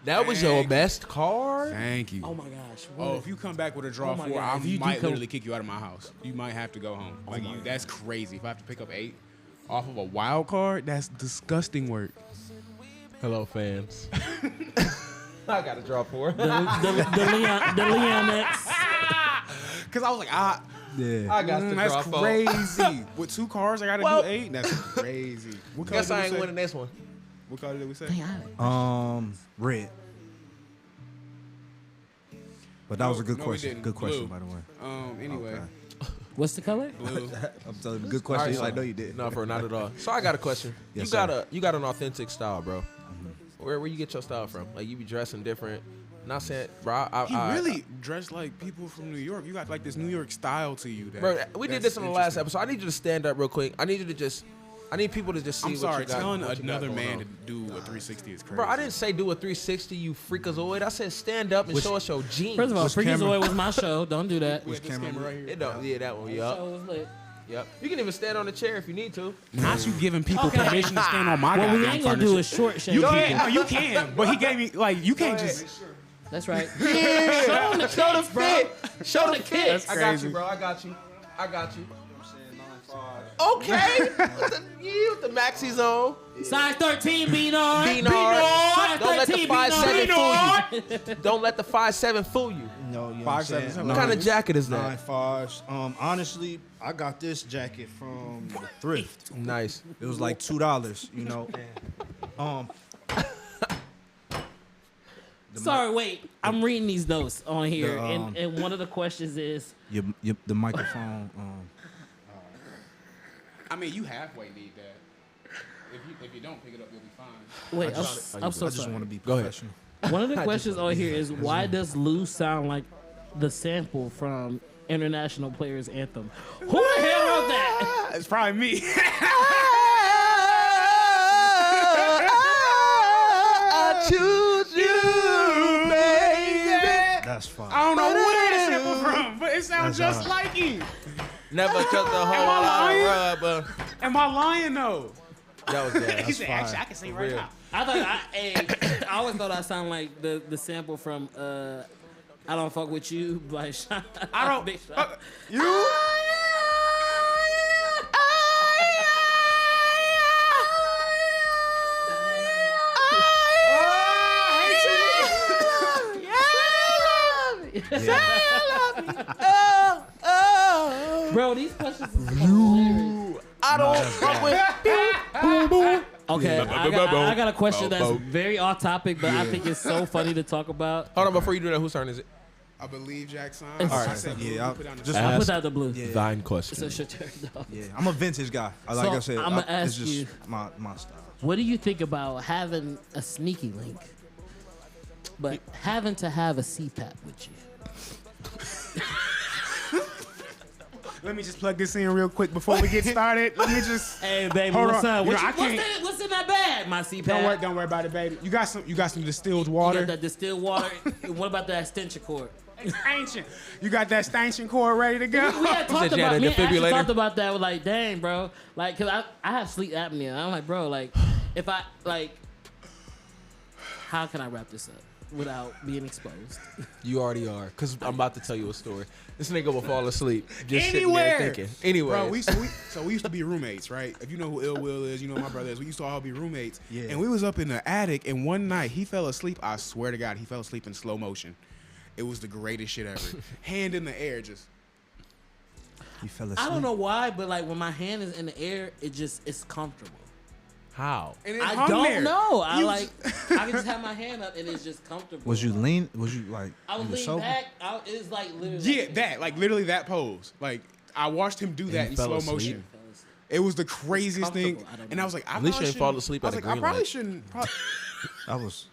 that was your Dang. best card. Thank you. Oh my gosh. Oh, if you come back with a draw Oh my 4, God, I if you do might come- literally kick you out of my house. You might have to go home. Like that's crazy. If I have to pick up 8 off of a wild card, that's disgusting work. Hello, fans. I got to draw 4. the Leon X. Cause I was like, Yeah. I got to draw that's 4. crazy. With 2 cards, I gotta Well- do 8. That's crazy. What color Guess did I we ain't say? winning this one. What color did we say? Dang, Red. But that was a good No, we question. didn't. Good question, Blue. by the way. Anyway, Okay. What's the color? blue. I'm telling you, good question. He's like, no, you didn't. No, for not at all. So I got a question. Yes, you got an authentic style, bro. Where you get your style from? Like you be dressing different. Not saying, bro. He really dressed like people from New York. You got like this New York style to you. That, Bro, we did that's this in the last interesting. episode. I need you to stand up real quick. I need people to just see I'm what sorry, you got. telling what you got another going man on. to do a 360 is crazy. Bro, I didn't say do a 360, you freakazoid. I said stand up and show us your jeans. First of all, Which Freakazoid camera? was my show. Don't do that. Which camera? right here. It don't, yeah, that one. Show Yup. was lit. Yep. You can even stand on the chair if you need to. Not you giving people Okay. permission to stand on my What we goddamn ain't gonna furniture. do is short shame You people. can, no, you can, but he gave me like you can't just. That's right. Show the fit. Show the kicks. That's I got crazy. you, bro. I got you. Okay. with the maxis on. Size 13, Beanard. Beanard. Size Don't let the 13, 5'7" Beanard. fool you. Don't let the 5'7" fool you. No, you know 5'7" what What kind of jacket is that? 9.5s. Honestly, I got this jacket from the thrift. Nice. It was like $2, you know. Sorry, wait. I'm reading these notes on here, The, and one of the questions is, the microphone. I mean, you halfway need that. If you don't pick it up, you'll be fine. wait, I'm I so just sorry. want to be Go ahead. professional. One of the questions on here is, why does Lou sound like the sample from International Players Anthem? Who the hell wrote that? It's probably me. I choose you, baby. That's fine. I don't know where the sample from, but it sounds That's just hard. like him. Never took the whole Am I lot lying? of rubber. Am I lying though? That was good. He said, actually, I can sing right real. now. I thought I always thought I sound like the sample from I Don't Fuck With You by Sean. I don't. Big Sean. You? Bro, these questions is hilarious. I don't fuck with. Okay, I got a question that's very off topic, but I think it's so funny to talk about. Hold on, before you do that, whose turn is it? I believe Jaxsaun. It's- I said, Yeah, I'll put down the just- I Ask put out the blue. Thine So question. it's your turn, though. Yeah, I'm a vintage guy. Like So, I said, I'ma it's ask just you- my style. What do you think about having a sneaky link, but having to have a CPAP with you? Let me just plug this in real quick before we get started. Let me just. Hey, baby, Hold what's on. up? You What know, you- I can't- what's in that bag? My CPAP. Don't worry about it, baby. You got some distilled You water. got that distilled water. What about that extension cord? Extension. You got that extension cord ready to go. We had talked said you had about a me and Ashley defibrillator? talked about that. We're like, dang, bro. Like, cause I have sleep apnea. I'm like, bro, like, if I like, how can I wrap this up without being exposed? You already are, cause I'm about to tell you a story. This nigga will fall asleep just sitting Anywhere. there thinking. Anyway, Bro, we used to be roommates, right? If you know who Ill Will is, you know who my brother is. We used to all be roommates. Yeah. And we was up in the attic, and one night he fell asleep. I swear to God, he fell asleep in slow motion. It was the greatest shit ever. Hand in the air, just. You fell asleep. I don't know why, but like when my hand is in the air, it's comfortable. How? And it I hung don't there. know. I You- I can just have my hand up and it's just comfortable. Was you lean? Was you like? I you was was leaning sober? back. It was like literally. Yeah, that like literally that pose. Like I watched him do that he in fell slow asleep? motion. It was the craziest thing, comfortable. I don't and know. I was like, I At least you probably ain't fall shouldn't- asleep I at was a like, I green probably light. shouldn't. I was.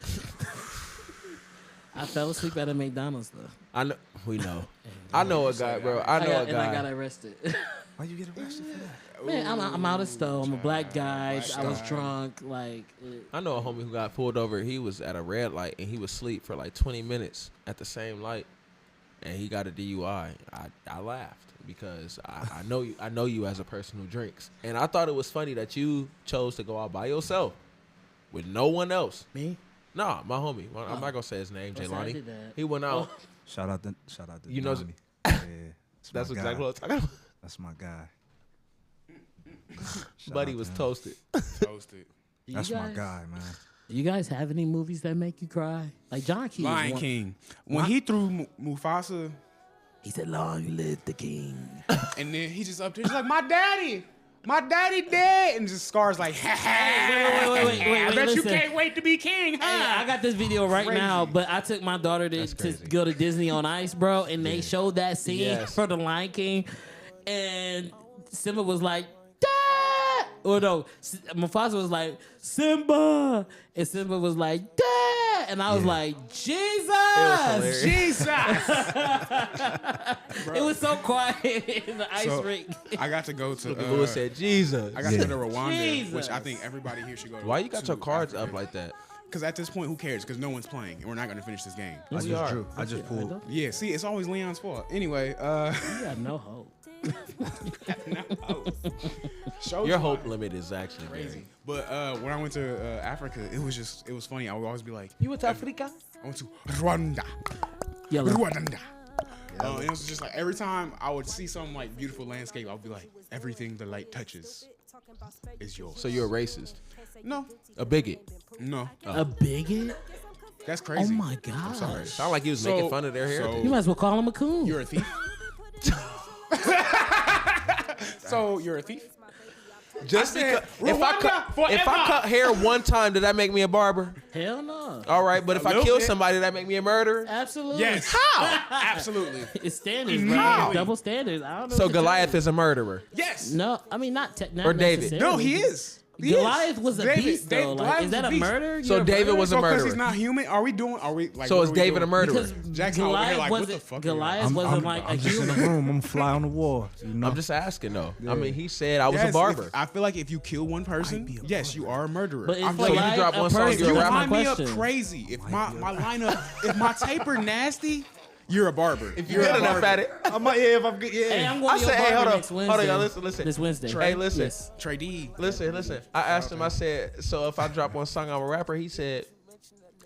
I fell asleep at a McDonald's though. I know. We know. I know a guy, bro. I know a and I got guy. arrested. Why you get arrested for that? Man, I'm out of stove. I'm a black guy. I was drunk. Like, I know a homie who got pulled over. He was at a red light and he was asleep for like 20 minutes at the same light, and he got a DUI. I laughed because I know you. I know you as a person who drinks, and I thought it was funny that you chose to go out by yourself with no one else. me? Nah, my homie. I'm not gonna say his name, Well, see, I Jaylani. did that. He went out. Shout out to You know- Donnie. Yeah, That's my exactly guy. what I'm talking about. That's my guy. Shout Buddy out was to him. toasted. Toasted. That's You my guys- guy, man. You guys have any movies that make you cry? Like John Key. is Lion one- King. When he threw Mufasa, He said, "Long live the king." and then he just up there, he's like, my daddy dead, and just Scar's like, ha ha. wait, I bet you listen. can't wait to be king, huh? Hey, I got this video right Crazy. now, but I took my daughter to go to Disney on Ice, bro, and they showed that scene Yes. for the Lion King, and Simba was like, "Dad!" Or no, Mufasa was like, "Simba," and Simba was like, "Dad," and I was like, hilarious. "Jesus!" Jesus. It was so quiet in the ice So, rink. I got to go to. Lewis said, "Jesus." I got to go to Rwanda, Jesus. which I think everybody here should go to. Why you got your cards up like that? Because at this point, who cares? Because no one's playing, and we're not going to finish this game. I just are. drew. I just pulled. Yeah, see, it's always Leon's fault. Anyway, You got no hope. show Your time. hope limit is actually Crazy. But when I went to Africa, it was funny. I would always be like, You went to Africa? I went to Rwanda. Yellow. Rwanda. And it was just like every time I would see some like beautiful landscape, I would be like, everything the light touches is yours. So you're a racist, No, a bigot. no, A bigot? that's Oh crazy. my god! Sound like he was making fun of their heritage. You might as well call him a coon. You're a thief. So you're a thief. Just I said, because if I Rwanda cut hair one time, did that make me a barber? Hell no. All right, but if I little kill bit. somebody, did that make me a murderer? Absolutely. Yes. How? Absolutely. It's standards, bro. How? It's double standards. I don't know. So what to Goliath tell is a murderer. Yes. you. No, I mean not. Not Or David. necessarily. No, he is. He Goliath is. was a David- beast, David- though. Like, Goliath is that was a beast. murder? So You're a David murderer? was a So because murderer. he's not human, are we like? So what is are we David a doing? murderer? Because Jaxsaun over here Goliath like, what wasn't. the fuck? Goliath wasn't like a I'm just in the human. room. I'm fly on the wall. You know. I'm just asking though. I mean, he said I was Yes, a barber. if- I feel like if you kill one person, yes, you are a murderer. But I is feel you like Goliath drop a one song, person? you're a you rapper? line me up Question. crazy. If my lineup, if my taper nasty, you're a barber. If You're good enough at it. I might, yeah, if I'm good, yeah. Hey, I'm going I to your said, hey, barber hold on, next Wednesday. hold on, y'all. Listen. This Wednesday. Hey, listen. Yes. Trey D. Listen. I asked him. I said, so if I drop one song, I'm a rapper. He said,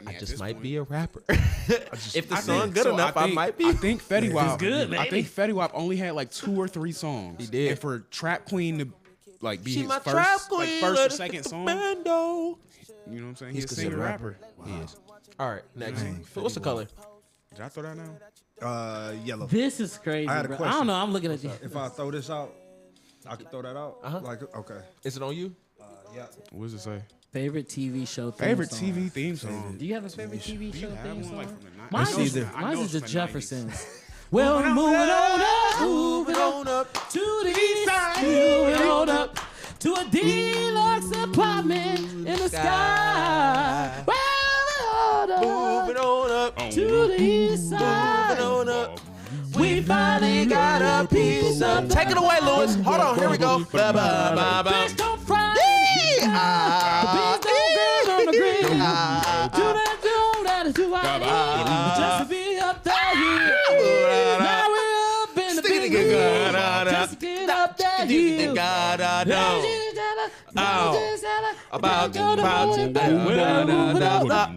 I at just this might point- be a rapper. If the I song think- good so enough, I think- might be. I think Fetty Wap. good, I maybe. think Fetty Wap only had like 2 or 3 songs. He did. And for Trap Queen to like be She his my first, trap like queen, first or let it second song, Bando. you know what I'm saying? He's He's a considered singer a rapper. He is. All right, next. Dang, What's the color? Did I throw that now? Yellow. This is crazy, I had a bro. I question. don't know. I'm looking at you. If I throw this out, I can throw that out. Like, okay. Is it on you? Yeah. What does it say? Favorite TV show theme Favorite song. TV theme song. Do you have a favorite TV show have theme one, like, song? from the nineties? Mine's Let's see is, the- I mine's know is it's the from the 90s. Jeffersons. Well, moving on up, moving on up to the east side, moving on up to a deluxe apartment in the sky. Well, Moving on up. to the east side, Moving on up. we finally got a piece of. Take it away, Lewis. Hold on. Here we go. Ba, ba, ba, ba. Fish don't fry. The beans don't grill on the grill. Do that is who I am. Just to be up there hill. Now we're up in the big hill. Just to get up that hill. About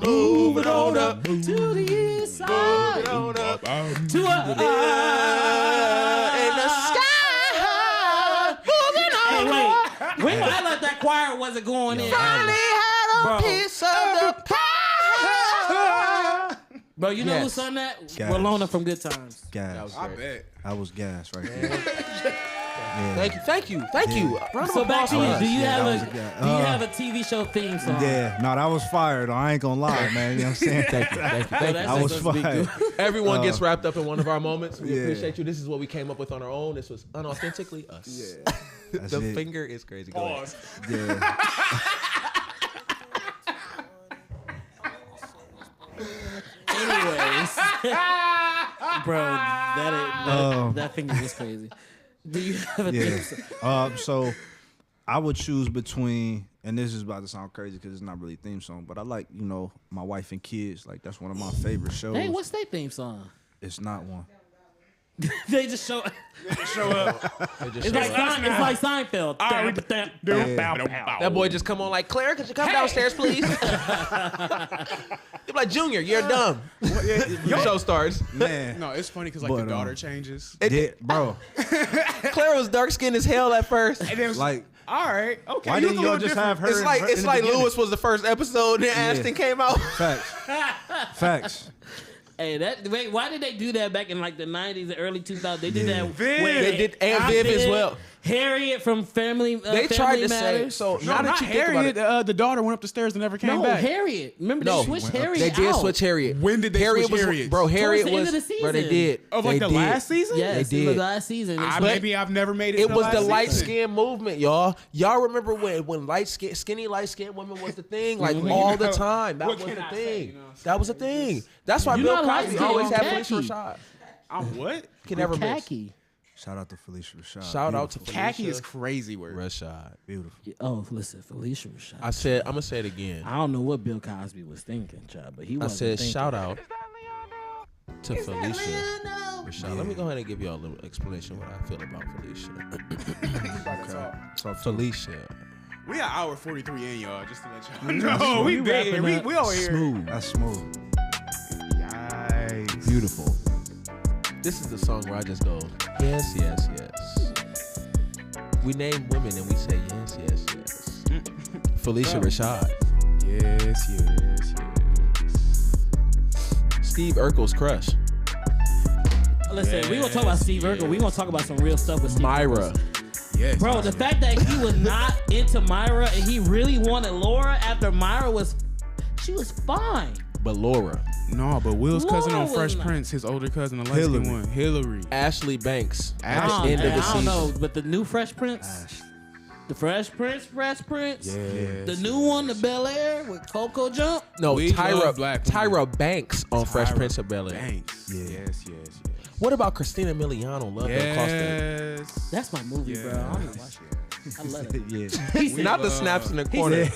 moving on up to the east side, to in the sky. Moving on. Hey, wait. When I let that choir wasn't going in. Finally had a Bro. piece of the pie. Bro, you know who Yes. sung that? Gas. Rolona from Good Times. Gas. I bet. I was gas right there. Yeah. Thank you. Round of So back to you. applause. Do you have that was a a guy. do you have a TV show theme song? Yeah, no, that was fire though. I ain't gonna lie, man. You know what I'm saying? Thank you. That's I was just gonna be fire. good. Everyone gets wrapped up in one of our moments. We Yeah. appreciate you. This is what we came up with on our own. This was unauthentically us. Yeah. That's The it. finger is crazy. Go ahead. Yeah. Anyways, bro, that finger was crazy. Do you have a theme song? Yeah. So I would choose between, and this is about to sound crazy because it's not really a theme song, but I like, My Wife and Kids. Like, that's one of my favorite shows. Hey, what's their theme song? It's not one. They just show. It's like Seinfeld. That boy just come on like, Claire, could you come downstairs, please? You're like, Junior, you're dumb. Your show starts. Man. No, it's funny because like But, the daughter changes. Bro. Claire was dark skinned as hell at first. And then it was Like, all right, okay. why you didn't look a y'all little just different. have her? It's like Lewis was the first episode and Ashton came out. Facts. Hey, why did they do that back in like the 90s and early 2000s? They did that. Viv. They did, and Viv as well. Harriet from Family They Family tried to Matters. say, so No, now not that you think about Harriet. it. The daughter went up the stairs and never came No, back. Harriet. Remember No, they switched Harriet They did out. switch Harriet. When did they switch Harriet? Bro, Harriet Towards the end was, of the bro, they season. did. Of like They the did. last season? Yes, They in the did. last season. Maybe I've never made it. It to was last the light season. skin movement, y'all. Y'all remember when skinny light skinned women was the thing, like all the time. That What was can the I say, thing. you know what I'm saying? That was the thing. That's why You Bill not Cosby light-skinned, always you're had Felicia khaki. Rashad. I'm what? Can never miss. Khaki. Shout out to Felicia Rashad. Shout out to Beautiful. Khaki Felicia is crazy word. Rashad. Beautiful. Oh, listen, Felicia Rashad. I'm gonna say it again. I don't know what Bill Cosby was thinking, child, but he I wasn't said thinking. shout out to Felicia Rashad. Let me go ahead and give y'all a little explanation what I feel about Felicia. Felicia. We are hour 43 in, y'all, just to let y'all know. We big. We over here. Smooth. That's smooth. Yikes. Beautiful. This is the song where I just go, yes, yes, yes. We name women and we say yes, yes, yes. Felicia Rashad. Yes, yes, yes. Steve Urkel's crush. Listen, we gonna talk about Steve Urkel. We gonna talk about some real stuff with Steve Myra. Urkel. Yes. Bro, the fact that he was not into Myra and he really wanted Laura after Myra she was fine. But Laura. No, but Will's cousin Laura on Fresh was not. Prince, his older cousin, the light skin one, Hillary. Ashley Banks. At Ashley. the end of the I don't season. know, but the new Fresh Prince, the Fresh Prince, Yes. the new one, the Bel Air with Coco Jump. No, We Tyra love black women. Tyra Banks on Fresh Tyra Prince of Bel-Air. Banks. Yeah. Yes, yes, yes. What about Christina Miliano? Love that Costa. Yes. That's my movie, bro. I'm gonna watch it. I love it. Yeah. Not the snaps in the corner.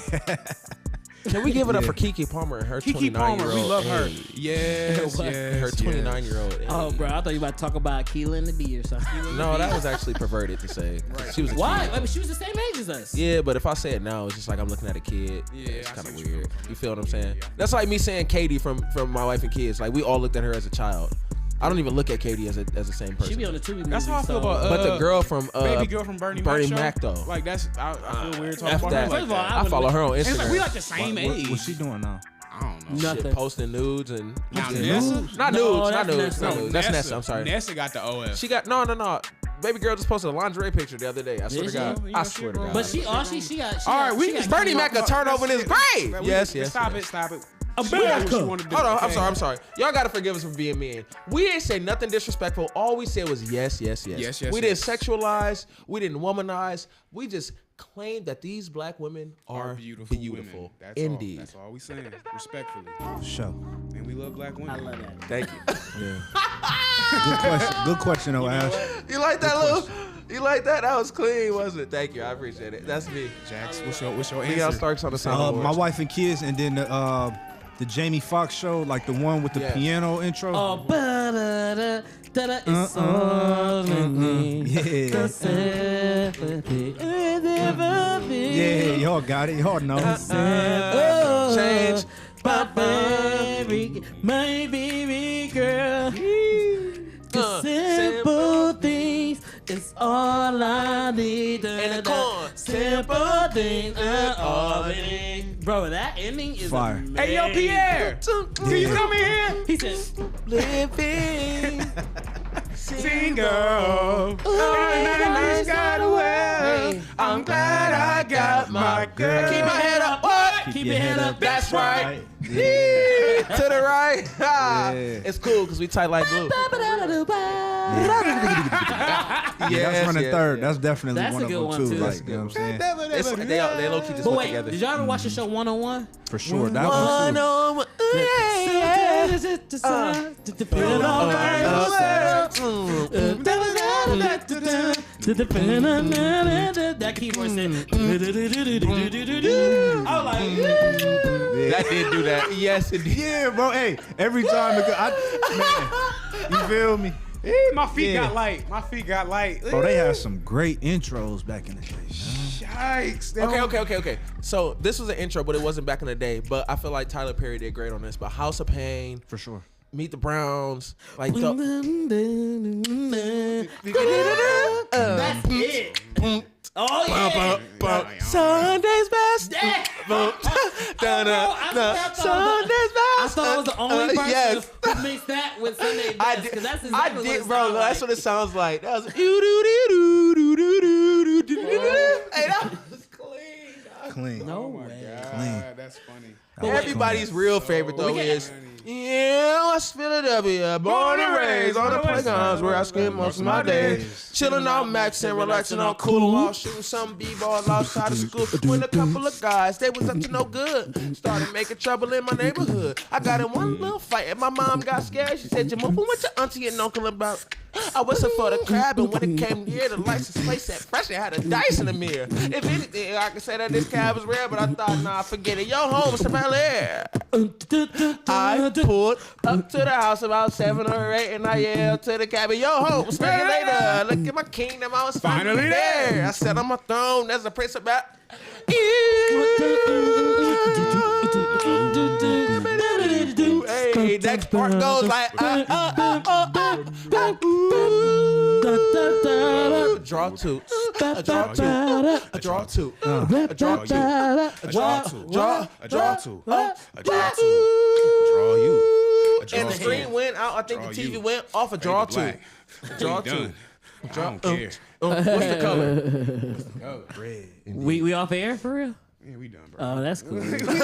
Can we give it up for Keke Palmer and her Keke 29-year-old? Palmer, we love her. age? Yes, What? yes. Her 29-year-old. Oh, bro, I thought you were about to talk about Keela and the Bee or something. No, that was actually perverted to say. She was a Why? kid. I mean, she was the same age as us. Yeah, but if I say it now, it's just like I'm looking at a kid. Yeah, It's I kind of see what you're weird. coming from. You feel what I'm saying? Yeah. That's like me saying Katie from My Wife and Kids. Like we all looked at her as a child. I don't even look at Katie as the same person. She be on the Tubi movie. That's how I feel so- about but the girl from baby girl from Bernie Mac though. Like that's I feel weird talking F about that. her. First of all, Like I I would follow her on that. And it's like Instagram. we like the same age. What's she doing now? I don't know. Nothing. Shit, posting nudes and Now, Yeah. Nessa? Not No, nudes, not that's nudes, Nessa. not nudes. That's Nessa. I'm sorry. Nessa got the OF. She got no. Baby girl just posted a lingerie picture the other day. I swear Did to God. she? I swear to God. But she got. All right, we can Bernie Mac a turn over in his grave. Yes. Stop yes. it. Stop it. America. Hold Hold on, I'm sorry. Y'all gotta forgive us for being mean. We ain't say nothing disrespectful. All we said was yes. Yes, yes, We yes. didn't sexualize. We didn't womanize. We just claimed that these black women are beautiful. beautiful. Women. That's Indeed. All. That's all we saying. Respectfully. Show. And we love black women. I love that. Thank you. Yeah. Good question, though, Ash. You like that, Lou? You like that? That was clean, wasn't it? Thank you. I appreciate it. That's me. Jax, what's your Leon answer? Starks on the soundboard. My Wife and Kids, and then the Jamie Foxx show, like the one with the Yes. piano intro. Oh, ba-da-da-da-da, it's all in me. Yeah. The sympathy is everything. Yeah, y'all got it. Y'all know. Oh, Change. my baby girl. The simple things is all I need. And the corn. Simple things are all I need. Bro, that ending is Fire. amazing. Hey, yo, Pierre. Can you come in here? He said, Living Single. Nice got away. I'm glad I got my girl. Keep my head up. What? keep your head up. That's right. Yeah. To the right. Yeah. It's cool because we tight like glue. That's running third. That's definitely That's one a of good them one, too. too. Like, you know what I'm saying? It's, they low key just But put wait, together. did y'all ever watch the show 101? For sure. That one too. That keyboard said. I was like, That did do that. Yes, it did. Yeah, bro. Hey, every time man, you feel me? My feet Yeah. got light. My feet got light. Bro, they had some great intros back in the day, man. Yikes. They Okay, don't- okay. So this was an intro, but it wasn't back in the day. But I feel like Tyler Perry did great on this. But House of Pain, For sure. Meet the Browns, like that's it. Oh yeah. Sunday's best. I thought I was the only person yes. who mixed that with Sunday I Best, did, because that's I exactly did, what it bro. sounded That's like. what it sounds like. That was hey, that was clean. Clean. No way. Clean. That's funny. Everybody's real favorite though is West Philadelphia, born and raised on the playgrounds where I spend most of my days. Chilling on Max and relaxing on cool while shooting some b-balls outside of school. When a couple of guys, they was up to no good. Started making trouble in my neighborhood. I got in one little fight and my mom got scared. She said, "You moving with your auntie and uncle about?" I whistled for the crab, and when it came near, the license plate said fresh and had a dice in the mirror. If anything, I could say that this cab was rare, but I thought, nah, forget it. Yo, home, Mr. Belair. I pulled up to the house about 7 or 8, and I yelled to the cabin, yo, home, see you later. Look at my kingdom, I was finally there. I sat on my throne, there's a prince about. Hey, that part goes like draw two, a draw two, a draw two, a draw two, A draw two. A draw two. A draw two. Draw you. A draw and the two. screen went out. I think Draw the TV you. went off a draw Fade to two. black. Draw We two. done. I don't care. What's the color? Go. Red. We off air for real? Yeah, we done, bro. Oh, that's cool. We like